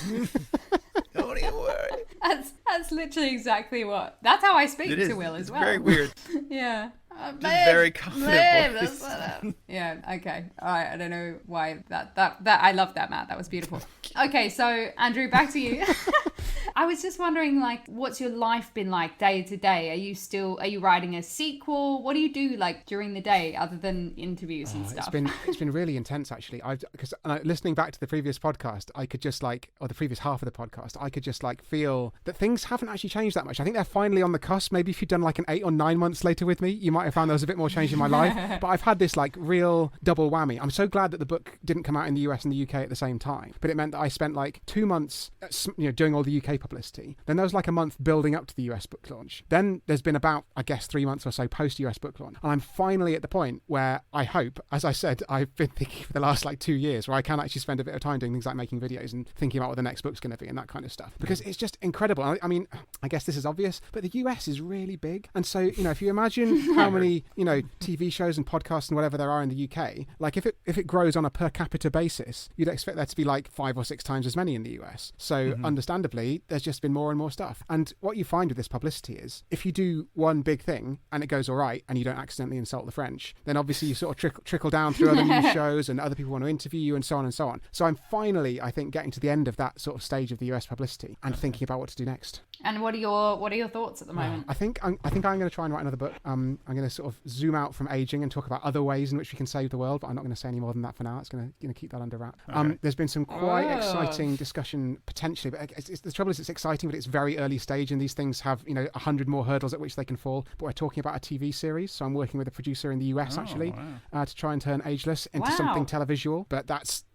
Don't even worry. That's literally exactly what. That's how I speak to Will as well. Very weird. Yeah. Just very confident voice. Yeah, okay. All right, I don't know why that I love that, Matt. That was beautiful. Okay, so Andrew, back to you. I was just wondering, like, what's your life been like day to day? Are you writing a sequel? What do you do like during the day other than interviews and stuff? It's been really intense, actually. Because listening back to the previous podcast, I could just like, or the previous half of the podcast, I could just like feel that things haven't actually changed that much. I think they're finally on the cusp. Maybe if you'd done like an 8 or 9 months later with me, you might have found there was a bit more change in my life. But I've had this like real double whammy. I'm so glad that the book didn't come out in the US and the UK at the same time. But it meant that I spent like 2 months, doing all the UK publicity. Then there was like a month building up to the US book launch. Then there's been about, I guess, 3 months or so post US book launch. And I'm finally at the point where I hope, as I said, I've been thinking for the last like 2 years, where I can actually spend a bit of time doing things like making videos and thinking about what the next book's going to be and that kind of stuff. Because it's just incredible. I mean, I guess this is obvious, but the US is really big. And so, if you imagine how many, TV shows and podcasts and whatever there are in the UK, like if it grows on a per capita basis, you'd expect there to be like 5 or 6 times as many in the US. So understandably, there's just been more and more stuff. And what you find with this publicity is if you do one big thing and it goes all right and you don't accidentally insult the French, then obviously you sort of trickle down through other news shows and other people want to interview you and so on and so on. So I'm finally, I think, getting to the end of that sort of stage of the US publicity and thinking about what to do next. And what are your thoughts at the moment? I think I'm going to try and write another book. I'm going to sort of zoom out from aging and talk about other ways in which we can save the world, but I'm not going to say any more than that for now. It's going to keep that under wrap. Okay. There's been some quite exciting discussion potentially, but the trouble is it's exciting, but it's very early stage, and these things have 100 more hurdles at which they can fall. But we're talking about a TV series, so I'm working with a producer in the US to try and turn Ageless into something televisual. But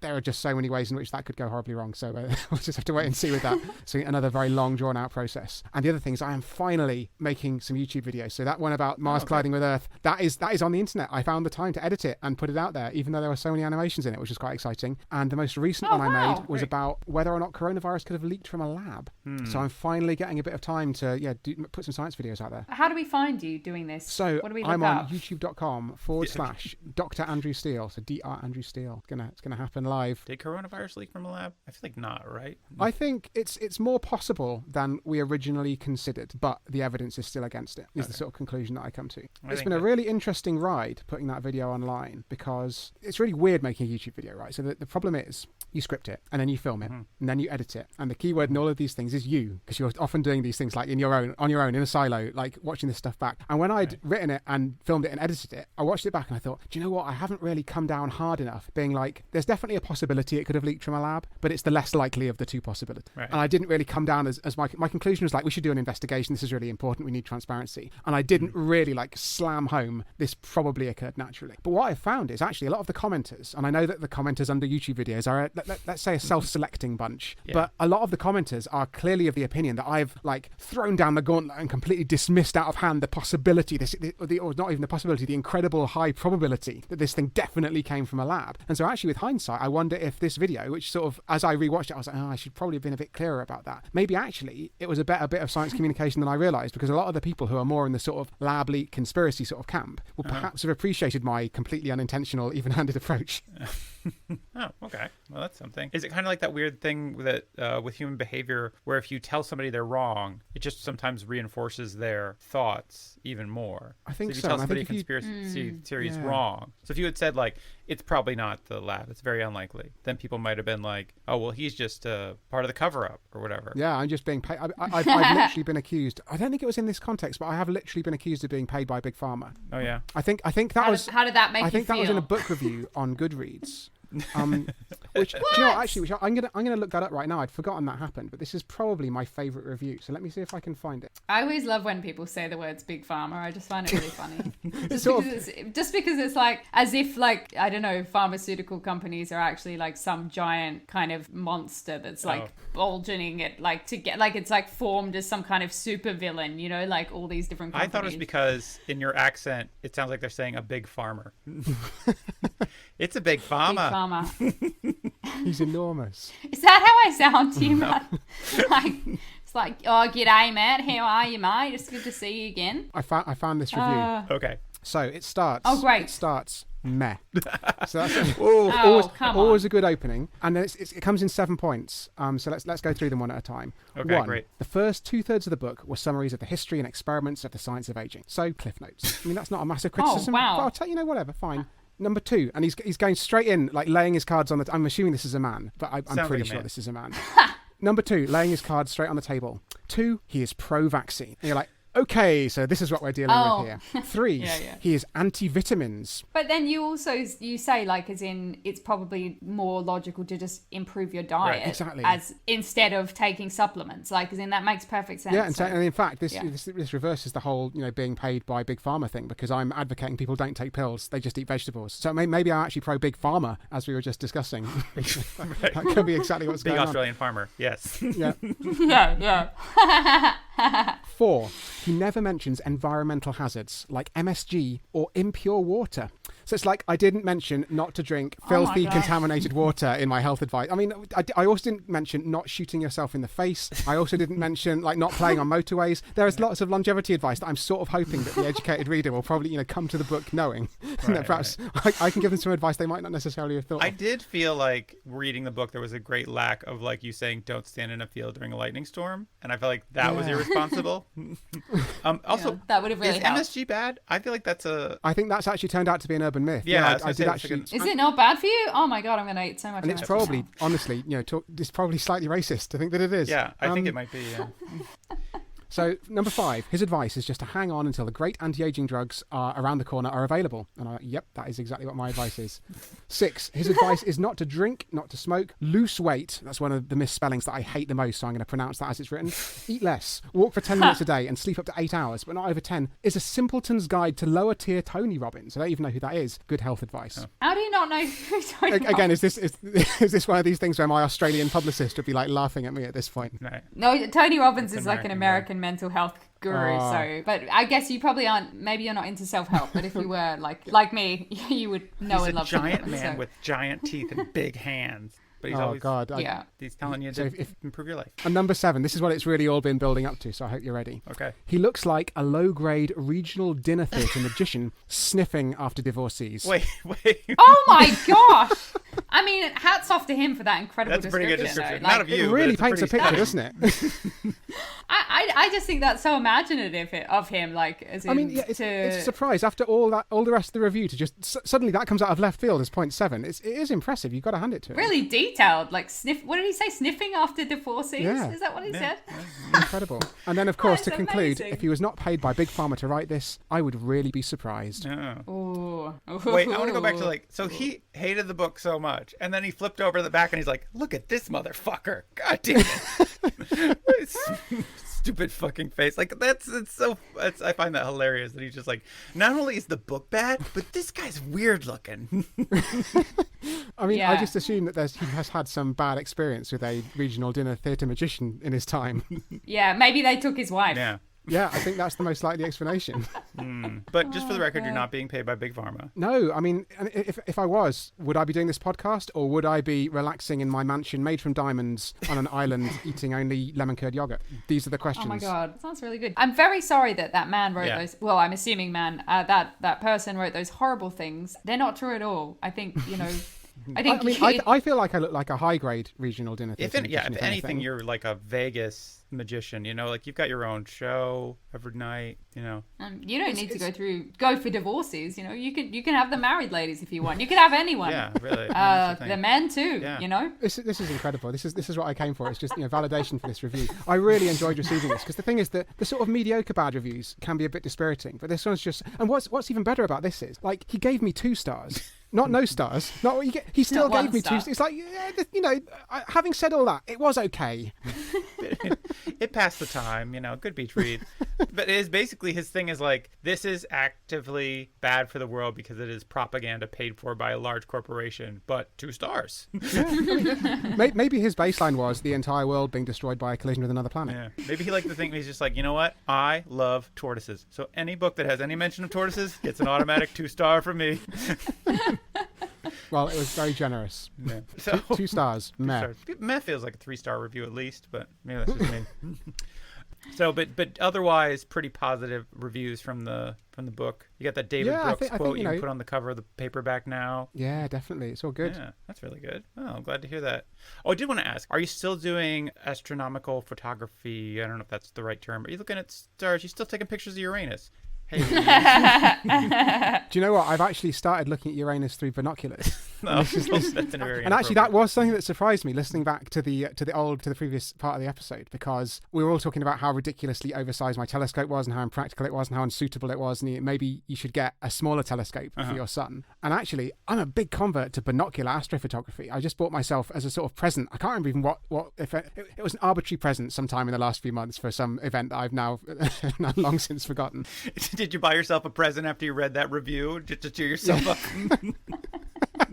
there are just so many ways in which that could go horribly wrong. So we'll just have to wait and see with that. So another very long, drawn out process. process. And the other thing is I am finally making some YouTube videos. So that one about Mars colliding with Earth, that is on the internet. I found the time to edit it and put it out there, even though there were so many animations in it, which was quite exciting. And the most recent one I made was about whether or not coronavirus could have leaked from a lab. So I'm finally getting a bit of time to put some science videos out there. How do we find you doing this? So what do we look I'm up? on youtube.com/Dr. Andrew Steele. So Dr. Andrew Steele. It's gonna happen live. Did coronavirus leak from a lab? I feel like not, right? I think it's more possible than we originally considered, but the evidence is still against it, is the sort of conclusion that I come to. It's been a really interesting ride putting that video online, because it's really weird making a YouTube video, right? So the problem is you script it and then you film it and then you edit it. And the key word in all of these things is you, because you're often doing these things like on your own, in a silo, like watching this stuff back. And when I'd written it and filmed it and edited it, I watched it back and I thought, do you know what? I haven't really come down hard enough being like, there's definitely a possibility it could have leaked from a lab, but it's the less likely of the two possibilities. Right. And I didn't really come down as my conclusion was like, we should do an investigation. This is really important. We need transparency. And I didn't really like slam home this probably occurred naturally. But what I found is actually a lot of the commenters, and I know that the commenters under YouTube videos are, let's say, a self-selecting bunch, but a lot of the commenters are clearly of the opinion that I've like thrown down the gauntlet and completely dismissed out of hand the possibility, or not even the possibility, the incredible high probability that this thing definitely came from a lab. And so actually with hindsight, I wonder if this video, which sort of, as I rewatched it, I was like, I should probably have been a bit clearer about that. Maybe actually it was a better bit of science communication than I realised, because a lot of the people who are more in the sort of lab leak conspiracy sort of camp will perhaps have appreciated my completely unintentional, even-handed approach. Oh, okay. Well, that's something. Is it kind of like that weird thing that with human behavior, where if you tell somebody they're wrong, it just sometimes reinforces their thoughts even more? I think so. If you so. tell somebody a conspiracy theory is wrong. So if you had said, like, it's probably not the lab, it's very unlikely, then people might have been like, oh, well, he's just part of the cover-up or whatever. Yeah, I'm just being paid. I've literally been accused. I don't think it was in this context, but I have literally been accused of being paid by Big Pharma. Oh, yeah. I think that was... How did that make you feel? I think that was in a book review on Goodreads. Which, do you know what, actually, which I'm gonna look that up right now. I'd forgotten that happened, but this is probably my favourite review. So let me see if I can find it. I always love when people say the words Big Pharma. I just find it really funny. just because it's like as if, like, I don't know, pharmaceutical companies are actually like some giant kind of monster that's like bulging it, like to get, like it's like formed as some kind of super villain, you know, like all these different companies. I thought it was because in your accent it sounds like they're saying a big farmer. It's a big pharma. Big Pharma. He's enormous. Is that how I sound to you, Matt? Like, it's like, oh, g'day, Matt. How are you, mate? It's good to see you again. I found this review. Okay. So it starts. Oh, great. It starts meh. So that's always a good opening, and then it comes in 7 points. So let's go through them one at a time. Okay, One, great. The first 2/3 of the book were summaries of the history and experiments of the science of aging. So cliff notes. I mean, that's not a massive criticism. wow. But I'll tell you, whatever, fine. Number 2, and he's going straight in, like laying his cards on the... I'm assuming this is a man, but I'm pretty sure this is a man. Number 2, laying his cards straight on the table. 2, he is pro-vaccine. And you're like, okay, so this is what we're dealing with here. 3, he is anti-vitamins. But then you say, like, as in, it's probably more logical to just improve your diet. Right, exactly. As instead of taking supplements, like, as in that makes perfect sense. Yeah, and in fact, this reverses the whole, being paid by Big Pharma thing, because I'm advocating people don't take pills, they just eat vegetables. So maybe I'm actually pro Big Pharma, as we were just discussing. That could be exactly what's Big going Australian farmer, yes. Yeah. yeah. 4, he never mentions environmental hazards like MSG or impure water. So it's like, I didn't mention not to drink filthy, contaminated water in my health advice. I mean, I also didn't mention not shooting yourself in the face. I also didn't mention, like, not playing on motorways. There is lots of longevity advice that I'm sort of hoping that the educated reader will probably, come to the book knowing that perhaps I can give them some advice they might not necessarily have thought I of. did feel like reading the book, there was a great lack of, like, you saying don't stand in a field during a lightning storm. And I felt like that was irresponsible. Also, that would have really is helped. MSG bad? I feel like that's I think that's actually turned out to be an urban myth. Yeah, I did actually. Is it not bad for you? Oh my god, I'm going to eat so much. And it's probably, honestly, it's probably slightly racist to think that it is. Yeah, I think it might be. Yeah. So number 5, his advice is just to hang on until the great anti-aging drugs are around the corner are available. And I'm like, yep, that is exactly what my advice is. 6, his advice is not to drink, not to smoke, lose weight. That's one of the misspellings that I hate the most, so I'm going to pronounce that as it's written. Eat less, walk for 10 minutes a day, and sleep up to 8 hours, but not over 10, is a simpleton's guide to lower tier Tony Robbins. I don't even know who that is. Good health advice. How do you not know who Tony Again, is this one of these things where my Australian publicist would be like laughing at me at this point? No, Tony Robbins is like an American mental health guru. So, but I guess you probably aren't. Maybe you're not into self-help. But if you were like me, you would know and love. He's a giant Robbins, man with giant teeth and big hands. But he's always, God. He's telling you to improve your life. And number 7, this is what it's really all been building up to, so I hope you're ready. Okay. He looks like a low-grade regional dinner theatre magician sniffing after divorcees. Wait. Oh my gosh! I mean, hats off to him for that incredible That's a pretty good description. Though. Not of you. It really but paints a picture, doesn't it? I just think that's so imaginative of him. Like, as in, I mean, yeah, it's a surprise after all the rest of the review to just suddenly that comes out of left field as point 7. It is impressive. You've got to hand it to him. Really detailed, like what did he say? Sniffing after divorcees? Yeah. Is that what he said? Incredible. And then, of course, to That's conclude, amazing. if he was not paid by Big Pharma to write this, I would really be surprised. Ooh. Wait, I want to go back to so he hated the book so much, and then he flipped over the back and he's like, look at this motherfucker. God damn it. Stupid fucking face. Like, I find that hilarious that he's just like, not only is the book bad, but this guy's weird looking. I mean, Yeah. I just assume that he has had some bad experience with a regional dinner theatre magician in his time. Yeah, maybe they took his wife. Yeah. Yeah, I think that's the most likely explanation. But just for the record, you're not being paid by Big Pharma. No, I mean, if I was, would I be doing this podcast, or would I be relaxing in my mansion made from diamonds on an island eating only lemon curd yogurt? These are the questions. Oh my god, sounds really good. I'm very sorry that man wrote those. Well, I'm assuming that person wrote those horrible things. They're not true at all. I think I feel like I look like a high grade regional dinner theatre If magician, anything, you're like a Vegas magician, like you've got your own show every night, you don't need to go for divorces. You can have the married ladies if you want. You can have anyone. Yeah, really. The men too. Yeah. This is incredible. This is what I came for. It's just validation for this review. I really enjoyed receiving this because the thing is that the sort of mediocre bad reviews can be a bit dispiriting, but this one's just. And what's even better about this is like he gave me 2 stars. Not no stars. Not what you get. He still gave me 2 stars. It's like, having said all that, it was okay. It passed the time, good beach read. But it is basically his thing is like, this is actively bad for the world because it is propaganda paid for by a large corporation, but 2 stars. Maybe his baseline was the entire world being destroyed by a collision with another planet. Yeah. Maybe he liked the thing, he's just like, you know what? I love tortoises. So any book that has any mention of tortoises gets an automatic 2-star from me. Well, it was very generous. Yeah. So 2 stars. Meh. Meh feels like a 3-star review at least, but maybe that's just me. So, but otherwise, pretty positive reviews from the book. You got that David Brooks quote you can put on the cover of the paperback now. Yeah, definitely. It's all good. Yeah, that's really good. Oh, I'm glad to hear that. Oh, I did want to ask, are you still doing astronomical photography? I don't know if that's the right term. Are you looking at stars? Are you still taking pictures of Uranus? Hey. Do you know what? I've actually started looking at Uranus through binoculars. That's and actually, that was something that surprised me listening back to the previous part of the episode, because we were all talking about how ridiculously oversized my telescope was and how impractical it was and how unsuitable it was, and maybe you should get a smaller telescope for your son. And actually, I'm a big convert to binocular astrophotography. I just bought myself as a sort of present. I can't remember even what if it was an arbitrary present sometime in the last few months for some event that I've now long since forgotten. Did you buy yourself a present after you read that review just to cheer yourself up?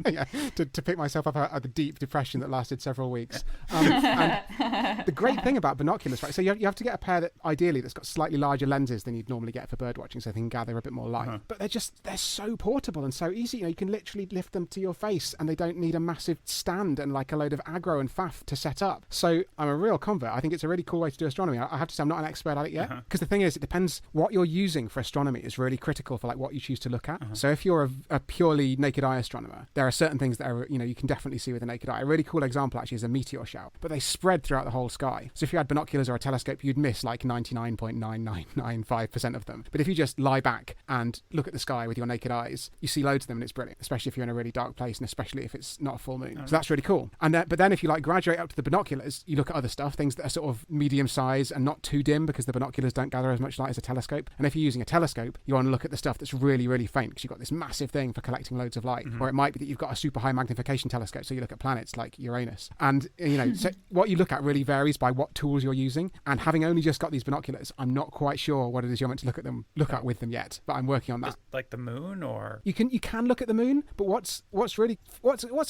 Yeah, to pick myself up out of the deep depression that lasted several weeks. And the great thing about binoculars, right? So you have to get a pair that's got slightly larger lenses than you'd normally get for bird watching, so they can gather a bit more light. But they're so portable and so easy. You can literally lift them to your face, and they don't need a massive stand and like a load of aggro and faff to set up. So I'm a real convert. I think it's a really cool way to do astronomy. I have to say I'm not an expert at it yet, because the thing is, it depends what you're using for astronomy is really critical for like what you choose to look at. So if you're a purely naked eye astronomer, there are certain things that are, you can definitely see with the naked eye. A really cool example actually is a meteor shower, but they spread throughout the whole sky. So if you had binoculars or a telescope, you'd miss like 99.9995% of them. But if you just lie back and look at the sky with your naked eyes, you see loads of them, and it's brilliant, especially if you're in a really dark place, and especially if it's not a full moon. So that's really cool. And but then if you like graduate up to the binoculars, you look at other stuff, things that are sort of medium size and not too dim, because the binoculars don't gather as much light as a telescope. And if you're using a telescope, you want to look at the stuff that's really, really faint, because you've got this massive thing for collecting loads of light. Or it might be that you've got a super high magnification telescope, so you look at planets like Uranus. And so what you look at really varies by what tools you're using. And having only just got these binoculars, I'm not quite sure what it is you're meant to look at with them yet, but I'm working on that. Just like the moon, or you can look at the moon, but what's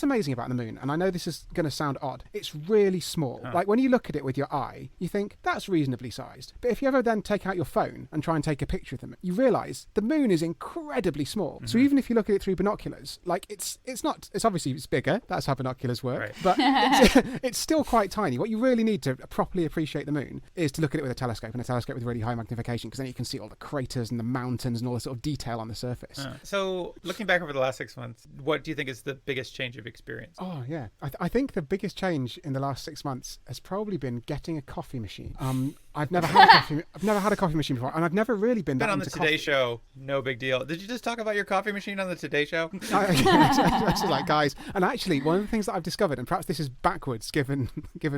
amazing about the moon, and I know this is going to sound odd, it's really small. Like when you look at it with your eye, you think that's reasonably sized. But if you ever then take out your phone and try and take a picture of them, you realise the moon is incredibly small. So even if you look at it through binoculars, like it's obviously it's bigger. That's how binoculars work. Right. But it's still quite tiny. What you really need to properly appreciate the moon is to look at it with a telescope, and a telescope with really high magnification, because then you can see all the craters and the mountains and all the sort of detail on the surface. So looking back over the last 6 months, what do you think is the biggest change you've experienced? Oh yeah, I think the biggest change in the last 6 months has probably been getting a coffee machine. I've never had a coffee machine before, and I've never really been that on the into Today coffee. Show, no big deal. Did you just talk about your coffee machine on the Today Show? Actually, like, guys, and actually one of the things that I've discovered, and perhaps this is backwards given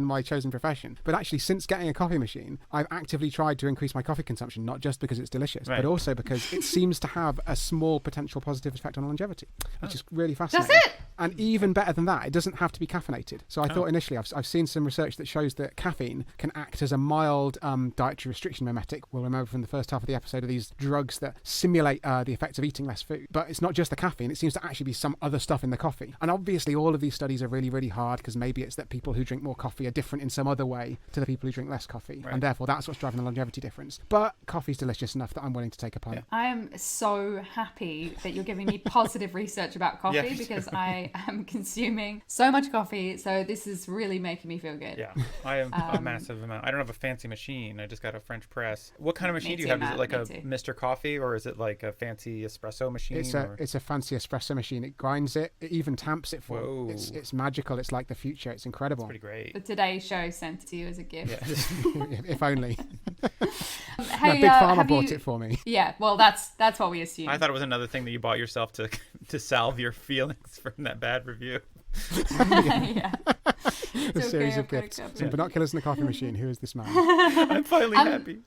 my chosen profession, but actually since getting a coffee machine, I've actively tried to increase my coffee consumption, not just because it's delicious, but also because it seems to have a small potential positive effect on longevity, which is really fascinating. That's it. And even better than that, it doesn't have to be caffeinated. So I thought initially, I've seen some research that shows that caffeine can act as a mild dietary restriction mimetic. We'll remember from the first half of the episode of these drugs that simulate the effects of eating less food. But it's not just the caffeine, it seems to actually be some other stuff in the coffee. And obviously all of these studies are really, really hard, because maybe it's that people who drink more coffee are different in some other way to the people who drink less coffee. Right. And therefore that's what's driving the longevity difference. But coffee's delicious enough that I'm willing to take a punt. Yeah. I am so happy that you're giving me positive research about coffee, because I am consuming so much coffee. So this is really making me feel good. Yeah, I am a massive amount. I don't have a fancy machine. I just got a French press. What kind of machine do you have? Is it like a Mr. Coffee, or is it like a fancy espresso machine? It's a fancy espresso machine. It grinds it. It even tamps it for Whoa. you. It's magical. It's like the future. It's incredible. That's pretty great. The Today Show sent it to you as a gift. Yeah. If only. Hey, Big Pharma bought it for me. Yeah, well, that's what we assume. I thought it was another thing that you bought yourself to salve your feelings from that bad review. Yeah. A series of gifts. Some binoculars and a coffee machine. Who is this man? I'm finally happy.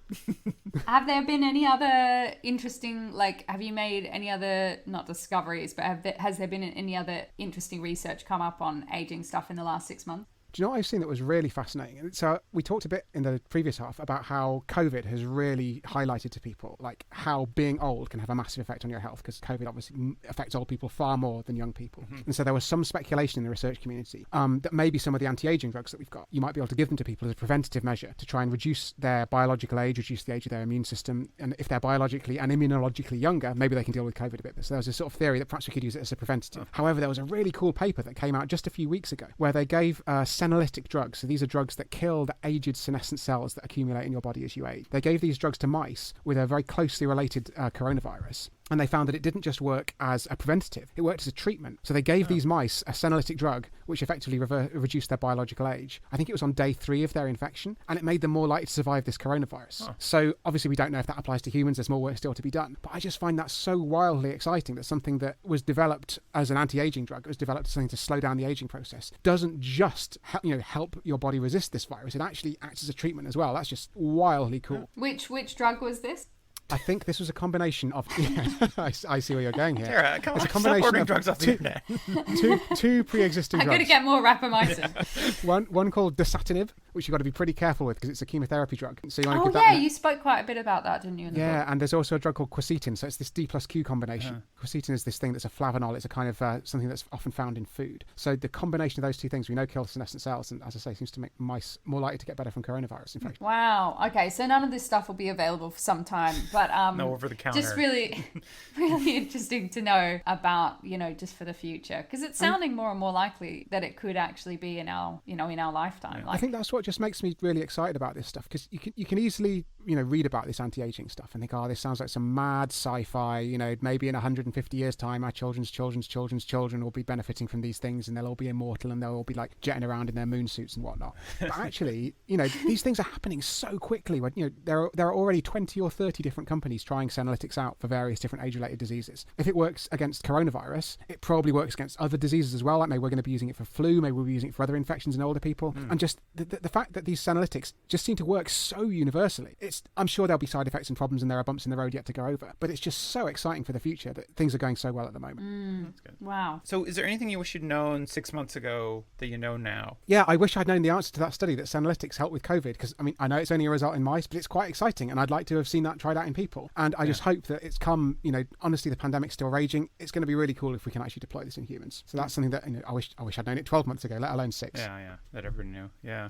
Have there been any other interesting, have you made any other, not discoveries, but has there been any other interesting research come up on aging stuff in the last 6 months? Do you know what I've seen that was really fascinating? So we talked a bit in the previous half about how COVID has really highlighted to people like how being old can have a massive effect on your health, because COVID obviously affects old people far more than young people. And so there was some speculation in the research community that maybe some of the anti-aging drugs that we've got, you might be able to give them to people as a preventative measure to try and reduce their biological age, reduce the age of their immune system. And if they're biologically and immunologically younger, maybe they can deal with COVID a bit. So there was a sort of theory that perhaps we could use it as a preventative. However, there was a really cool paper that came out just a few weeks ago where they gave senolytic drugs. So these are drugs that kill the aged senescent cells that accumulate in your body as you age. They gave these drugs to mice with a very closely related coronavirus. And they found that it didn't just work as a preventative, it worked as a treatment. So they gave these mice a senolytic drug, which effectively reduced their biological age. I think it was on day 3 of their infection, and it made them more likely to survive this coronavirus. So obviously we don't know if that applies to humans, there's more work still to be done. But I just find that so wildly exciting that something that was developed as an anti-aging drug, was developed as something to slow down the aging process, doesn't just help your body resist this virus, it actually acts as a treatment as well. That's just wildly cool. Which drug was this? I think this was a combination of. Yeah, I see where you're going here. Tara, come it's on, a combination stop ordering of drugs off the internet. two pre-existing I'm drugs. going to get more rapamycin. One called dasatinib, which you've got to be pretty careful with because it's a chemotherapy drug. So you want to Oh give that. yeah, you spoke quite a bit about that, didn't you? In the book? And there's also a drug called quercetin. So it's this D plus Q combination. Quercetin is this thing that's a flavanol. It's a kind of something that's often found in food. So the combination of those two things we know kill senescent cells, and as I say, seems to make mice more likely to get better from coronavirus infection. Wow. Okay, so none of this stuff will be available for some time, but No, over the counter. just really, really interesting to know about, just for the future, because it's sounding more and more likely that it could actually be in our, in our lifetime. I think that's what just makes me really excited about this stuff, because you can easily read about this anti-aging stuff and think, oh, this sounds like some mad sci-fi, maybe in 150 years time our children's children will be benefiting from these things and they'll all be immortal and they'll all be like jetting around in their moon suits and whatnot. But actually, these things are happening so quickly. There are already 20 or 30 different companies trying Senolytics out for various different age-related diseases. If it works against coronavirus, it probably works against other diseases as well. Like maybe we're going to be using it for flu, maybe we'll be using it for other infections in older people. And just the fact that these Senolytics just seem to work so universally, I'm sure there'll be side effects and problems and there are bumps in the road yet to go over, but it's just so exciting for the future that things are going so well at the moment. That's good. Wow. So is there anything you wish you'd known 6 months ago that you know now? Yeah, I wish I'd known the answer to that study that Senolytics helped with COVID, because I know it's only a result in mice, but it's quite exciting and I'd like to have seen that tried out in people. And I just hope that it's come, honestly, the pandemic's still raging. It's going to be really cool if we can actually deploy this in humans. So that's something that I wish I'd known it 12 months ago, let alone 6. Yeah, that everyone knew. Yeah,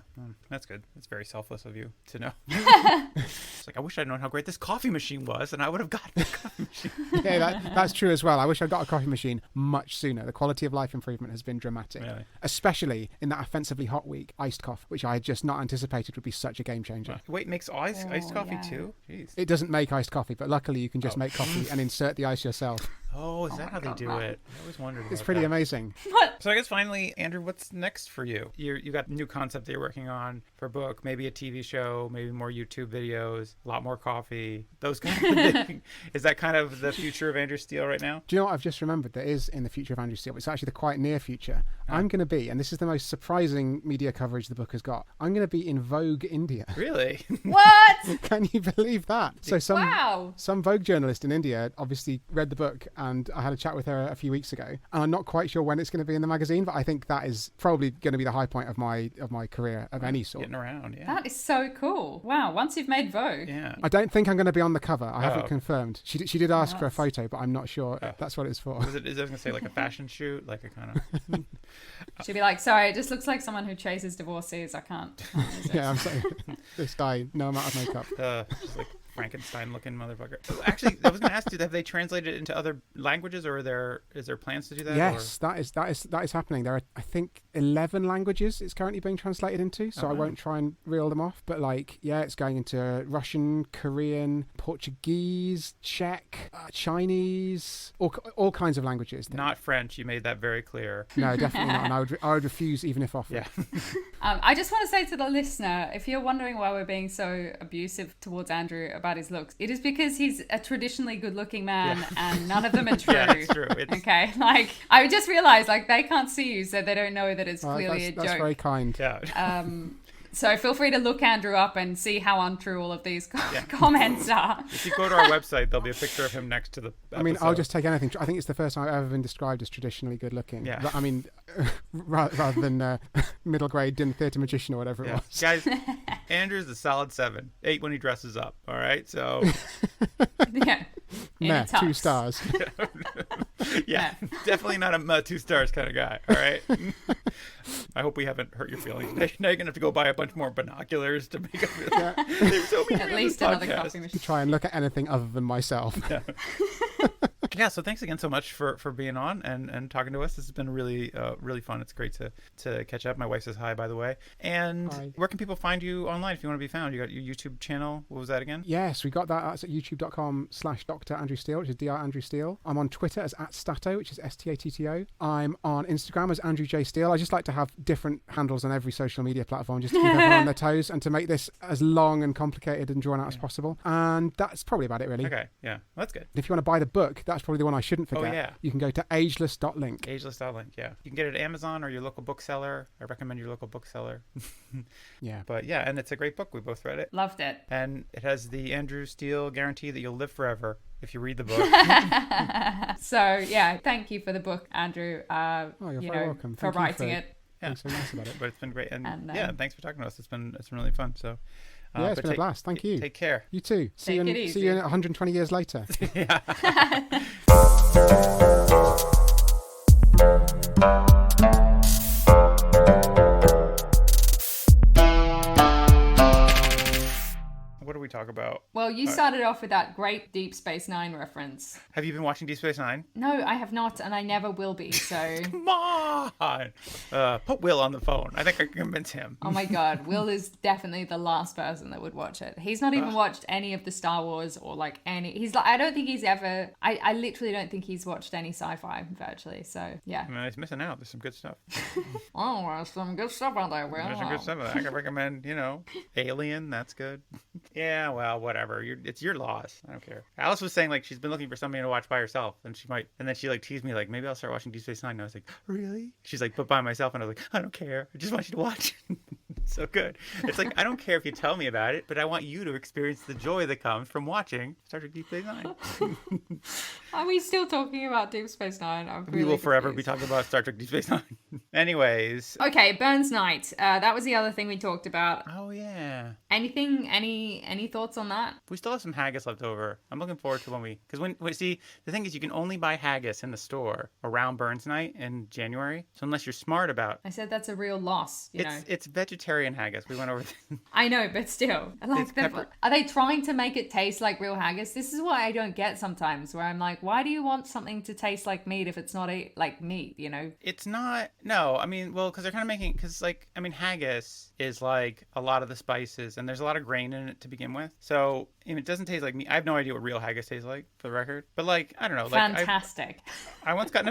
that's good. It's very selfless of you to know. It's like, I wish I'd known how great this coffee machine was and I would have gotten a coffee machine. Yeah, that's true as well. I wish I'd got a coffee machine much sooner. The quality of life improvement has been dramatic. Really? Especially in that offensively hot week, iced coffee, which I had just not anticipated would be such a game changer. Wait, makes iced coffee too? Jeez. It doesn't make iced coffee, but luckily you can just make coffee and insert the ice yourself. Oh, is that how they do it? I always wondered. It's pretty amazing. So I guess finally, Andrew, what's next for you? You got a new concept that you're working on for a book, maybe a TV show, maybe more YouTube videos, a lot more coffee, those kind of things. Is that kind of the future of Andrew Steele right now? Do you know what I've just remembered that is in the future of Andrew Steele? It's actually the quite near future. I'm going to be, and this is the most surprising media coverage the book has got, I'm going to be in Vogue India. Really? What? Can you believe that? So Wow. some Vogue journalist in India obviously read the book, and I had a chat with her a few weeks ago, and I'm not quite sure when it's going to be in the magazine, but I think that is probably going to be the high point of my career of any sort. Getting around, yeah. That is so cool. Wow. Once you've made Vogue. Yeah. I don't think I'm going to be on the cover. I haven't confirmed. She did ask for a Nice. photo, but I'm not sure that's what it's for. Is I was going to say like a fashion shoot, like a kind of... She'd be like, sorry, it just looks like someone who chases divorcees. I can't use it. Yeah, I'm sorry. This guy, no amount of makeup. just like Frankenstein-looking motherfucker. Actually, I was going to ask you, have they translated it into other languages, or is there plans to do that? Yes, that is happening. There are, I think, 11 languages it's currently being translated into, so I won't try and reel them off. But it's going into Russian, Korean, Portuguese, Czech, Chinese, all kinds of languages. Not French. You made that very clear. No, definitely not. And I would refuse even if offered. Yeah. I just want to say to the listener, if you're wondering why we're being so abusive towards Andrew about his looks, it is because he's a traditionally good-looking man, and none of them are true. Yeah, it's true. Okay, I just realized they can't see you, so they don't know that it's clearly a joke. That's very kind. Yeah. So feel free to look Andrew up and see how untrue all of these comments are. If you go to our website, there'll be a picture of him next to the episode. I mean, I'll just take anything. I think it's the first time I've ever been described as traditionally good looking. Yeah. I mean, rather than middle grade dinner theatre magician or whatever it was. Guys, Andrew's a solid 7, 8 when he dresses up. All right, so Yeah. Meh, 2 stars. yeah, definitely not a 2 stars kind of guy. All right. I hope we haven't hurt your feelings. Now you're gonna have to go buy a bunch more binoculars to make up. There's so many At least another coffee machine. Try and look at anything other than myself. Yeah, so thanks again so much for being on and talking to us. This has been really really fun. It's great to catch up. My wife says hi, by the way. And Hi. Where can people find you online if you want to be found? You got your YouTube channel. What was that again? Yes, we got that. That's at youtube.com/Dr. Andrew Steele, which is Dr. Andrew Steele. I'm on Twitter as @Stato, which is STATTO. I'm on Instagram as Andrew J. Steele. I just like to have different handles on every social media platform just to keep everyone on their toes and to make this as long and complicated and drawn out as possible. And that's probably about it, really. Okay, yeah, that's good. If you want to buy the book, that's probably the one I shouldn't forget. Oh, yeah. You can go to ageless.link. Ageless.link, yeah. You can get it at Amazon or your local bookseller. I recommend your local bookseller. Yeah. But yeah, and it's a great book. We both read it. Loved it. And it has the Andrew Steele guarantee that you'll live forever if you read the book. So yeah, thank you for the book, Andrew. You're very welcome. For Thank you writing for it. Yeah. Being so nice about it. But it's been great. And And, thanks for talking to us. It's been really fun. So Yeah, it's been a blast. Thank you. Take care. You too. See Take you it in easy. 120 years later. Yeah. What do we talk about? Well, you started off with that great Deep Space Nine reference. Have you been watching Deep Space Nine? No, I have not, and I never will be, so... Come on! Put Will on the phone. I think I can convince him. Oh my god, Will is definitely the last person that would watch it. He's not even watched any of the Star Wars or like any... He's like, I don't think he's ever... I literally don't think he's watched any sci-fi, virtually, so yeah. I mean, he's missing out. There's some good stuff. Oh, there's some good stuff out there, Will. There's some good stuff. I can recommend, Alien. That's good. Yeah, well, whatever. It's your loss. I don't care. Alice was saying like she's been looking for something to watch by herself, and then she like teased me like maybe I'll start watching Deep Space Nine. And I was like, really? She's like, but by myself, and I was like, I don't care. I just want you to watch it. So good. It's like I don't care if you tell me about it, but I want you to experience the joy that comes from watching Star Trek Deep Space Nine. Are we still talking about Deep Space Nine? We will forever be talking about Star Trek Deep Space Nine. Anyways. Okay, Burns Night. That was the other thing we talked about. Oh yeah. Anything? Any thoughts on that? We still have some haggis left over. I'm looking forward to when see, the thing is you can only buy haggis in the store around Burns Night in January. So unless you're smart about, I said that's a real loss. It's vegetarian haggis. We went over. I know, but still, like, are they trying to make it taste like real haggis? This is what I don't get sometimes. Where I'm like, why do you want something to taste like meat if it's not like meat? It's not. No, I mean, well, because they're kind of making haggis is like a lot of the spices, and there's a lot of grain in it to begin with. So it doesn't taste like meat. I have no idea what real haggis tastes like, for the record. But like, I don't know. Like, fantastic. I once got in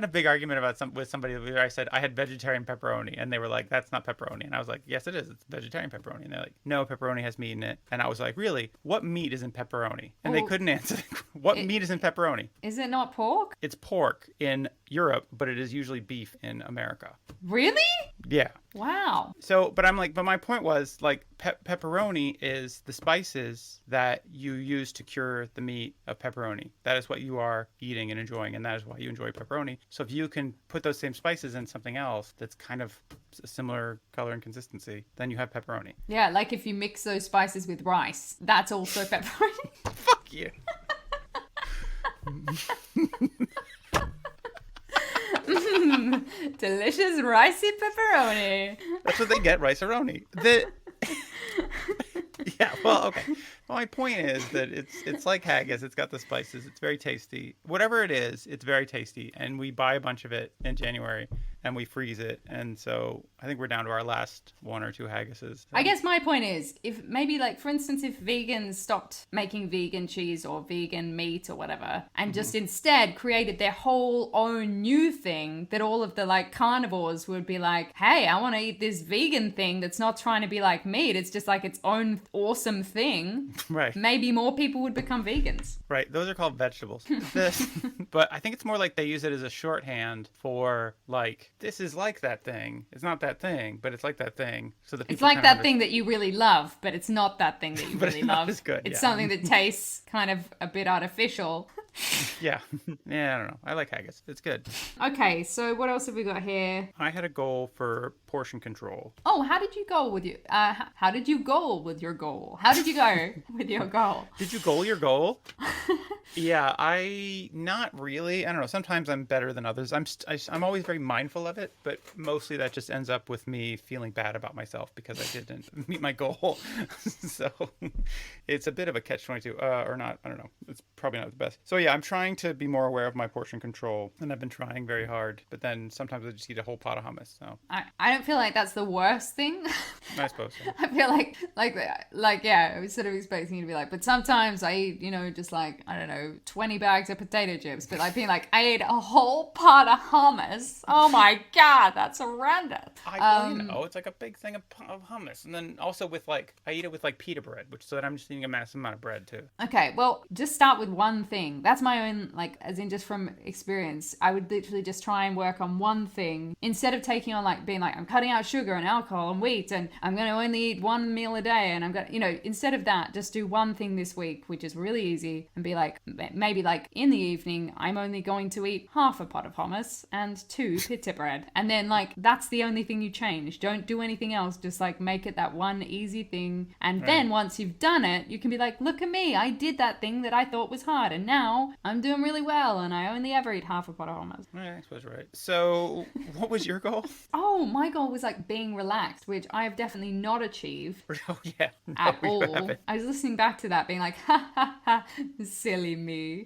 a big argument with somebody where I said I had vegetarian pepperoni, and they were like, "That's not pepperoni," and I was like, "Yes, it is. It's vegetarian pepperoni." And they're like, "No, pepperoni has meat in it." And I was like, "Really? What meat is in pepperoni?" And they couldn't answer. What meat is in pepperoni? Is it not pork? It's pork in Europe, but it is usually beef in America. Really? Yeah. Wow. So, but my point was like pepperoni is the spices that you use to cure the meat of pepperoni. That is what you are eating and enjoying, and that is why you enjoy pepperoni. So if you can put those same spices in something else that's kind of a similar color and consistency, then you have pepperoni. Yeah, like if you mix those spices with rice, that's also pepperoni. Fuck you. Delicious ricey pepperoni. That's what they get, rice-a-roni. Yeah, well, okay. Well, my point is that it's like haggis. It's got the spices. It's very tasty. Whatever it is, it's very tasty. And we buy a bunch of it in January, and we freeze it. And so I think we're down to our last one or two haggises. So. I guess my point is, if maybe like, for instance, if vegans stopped making vegan cheese or vegan meat or whatever, and just instead created their whole own new thing that all of the like carnivores would be like, hey, I want to eat this vegan thing that's not trying to be like meat. It's just like its own awesome thing. Right. Maybe more people would become vegans. Right. Those are called vegetables. But I think it's more like they use it as a shorthand for like, this is like that thing. It's not that thing, but it's like that thing. So that it's like that thing that you really love, but it's not that thing that you really love. It's good. It's something that tastes kind of a bit artificial. Yeah. Yeah, I don't know. I like haggis. It's good. Okay, so what else have we got here? I had a goal for portion control. Oh, how did you go with your how did you go with your goal? How did you go with your goal? Did you goal your goal? Yeah, not really. I don't know. Sometimes I'm better than others. I'm always very mindful of it, but mostly that just ends up with me feeling bad about myself because I didn't meet my goal. So it's a bit of a catch-22, or not. I don't know. It's probably not the best. So yeah, I'm trying to be more aware of my portion control, and I've been trying very hard. But then sometimes I just eat a whole pot of hummus. So I don't feel like that's the worst thing. I suppose so. I feel like yeah, I was sort of expecting you to be like, but sometimes I eat, just like, I don't know, 20 bags of potato chips, but like being like, I ate a whole pot of hummus. Oh my god, that's horrendous. It's like a big thing of hummus, and then also with like, I eat it with like pita bread, so that I'm just eating a massive amount of bread too. Okay, well, just start with one thing. That's my own, like, as in just from experience, I would literally just try and work on one thing instead of taking on like being like, I'm cutting out sugar and alcohol and wheat, and I'm going to only eat one meal a day, and I'm going to, instead of that, just do one thing this week, which is really easy, and be like, maybe like in the evening, I'm only going to eat half a pot of hummus and 2 pita bread. And then like, that's the only thing you change. Don't do anything else. Just like make it that one easy thing. And then once you've done it, you can be like, look at me. I did that thing that I thought was hard. And now I'm doing really well. And I only ever eat half a pot of hummus. I suppose right. So what was your goal? Oh, my goal was like being relaxed, which I have definitely not achieved. Oh, yeah. No, At you all. haven't. I was listening back to that being like, ha ha ha, silly me.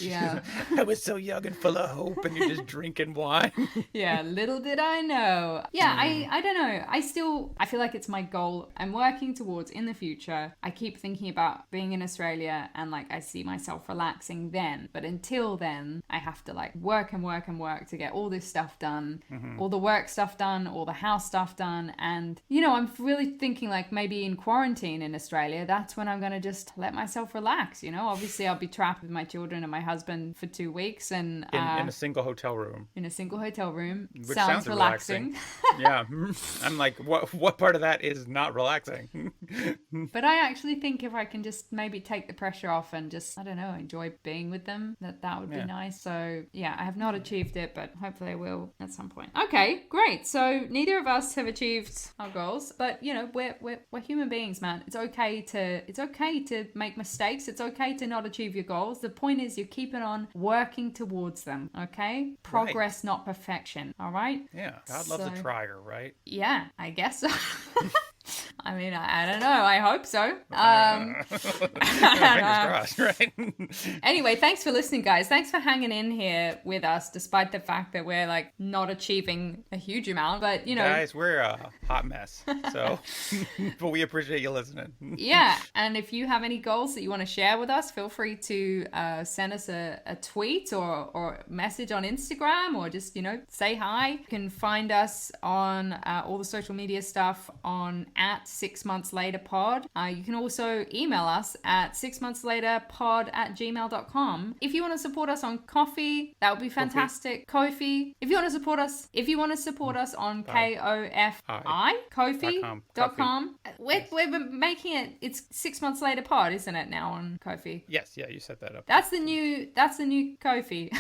Yeah. I was so young and full of hope, and you're just drinking wine. Yeah, little did I know. Yeah, I don't know. I feel like it's my goal I'm working towards in the future. I keep thinking about being in Australia and like I see myself relaxing then. But until then, I have to like work and work and work to get all this stuff done, all the work stuff done, all the house stuff done. And, you know, I'm really thinking like maybe in quarantine in Australia, that's when I'm going to just let myself relax. You know, obviously I'll be trapped with my children and my husband for 2 weeks and In a single hotel room. in a single hotel room. Which sounds relaxing. Yeah. I'm like, what part of that is not relaxing? But I actually think if I can just maybe take the pressure off and just, I don't know, enjoy being with them, that would be nice. So yeah, I have not achieved it, but hopefully I will at some point. Okay, great. So neither of us have achieved our goals, but you know, we're human beings, man. It's okay to make mistakes. It's okay to not achieve your goals. The point is you're keeping on working towards them, okay? Progress, not perfection, all right? Yeah. God loves a trier, right? Yeah, I guess so. I mean, I don't know. I hope so. Fingers crossed, right? Anyway, thanks for listening, guys. Thanks for hanging in here with us, despite the fact that we're like not achieving a huge amount. But you know, guys, we're a hot mess. So, but we appreciate you listening. Yeah, and if you have any goals that you want to share with us, feel free to send us a tweet or message on Instagram, or just, you know, say hi. You can find us on all the social media stuff on at 6 months later pod. You can also email us at 6monthslaterpod@gmail.com. If you want to support us on Coffee, that would be fantastic. Kofi. If you want to support us on KOFI, Kofi.com. We're making it's 6 months later pod, isn't it, now on Kofi? Yes, yeah, you set that up. That's the new Kofi.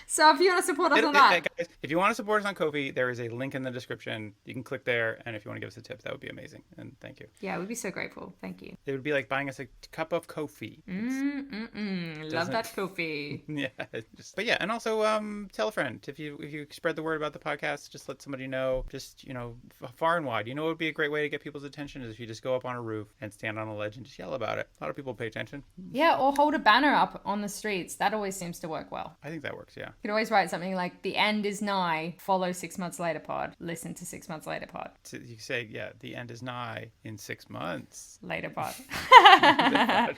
So if you want to support us on that. Guys, if you want to support us on Ko-fi, there is a link in the description. You can click there, and if you want to give us a tip, that would be amazing. And thank you. Yeah, we'd be so grateful. Thank you. It would be like buying us a cup of coffee. Love that coffee. Yeah. But yeah, and also tell a friend. If you spread the word about the podcast, just let somebody know. Just, you know, far and wide. You know what would be a great way to get people's attention is if you just go up on a roof and stand on a ledge and just yell about it. A lot of people pay attention. Yeah, or hold a banner up on the streets. That always seems to work well. I think that works, yeah. You could always write something like, the end is nigh, follow 6 months later pod, listen to 6 months later pod. So you say, yeah, the end is nigh in 6 months. Later pod. Yeah,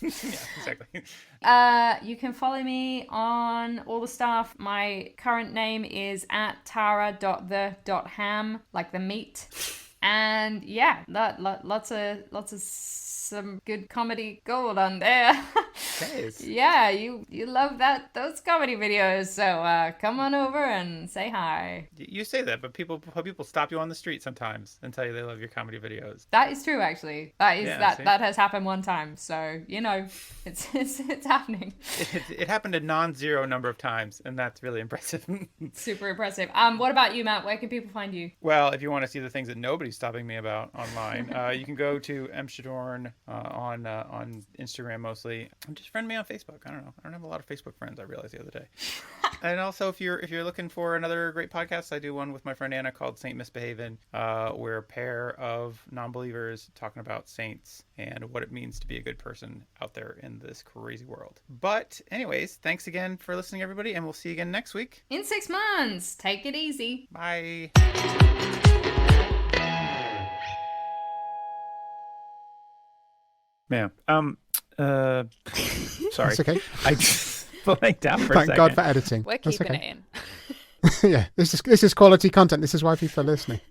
exactly. You can follow me on all the stuff. My current name is at tara.the.ham, like the meat. And yeah, lots of some good comedy gold on there. Nice. Yeah, you love those comedy videos, so come on over and say hi. You say that, but people stop you on the street sometimes and tell you they love your comedy videos. That is true, actually. That has happened one time, so you know, it's happening. It happened a non-zero number of times, and that's really impressive. Super impressive. What about you, Matt? Where can people find you? Well, if you want to see the things that nobody's stopping me about online, you can go to mshadorn on Instagram mostly. Just friend me on Facebook. I don't know. I don't have a lot of Facebook friends, I realized the other day. And also, if you're looking for another great podcast, I do one with my friend Anna called Saint Misbehavin'. We're a pair of non-believers talking about saints and what it means to be a good person out there in this crazy world. But anyways, thanks again for listening, everybody, and we'll see you again next week. In 6 months. Take it easy. Bye. Yeah. Sorry. That's okay. I just blanked out for a Thank second. God for editing. We're That's keeping okay. it in. Yeah, this is quality content. This is why people are listening.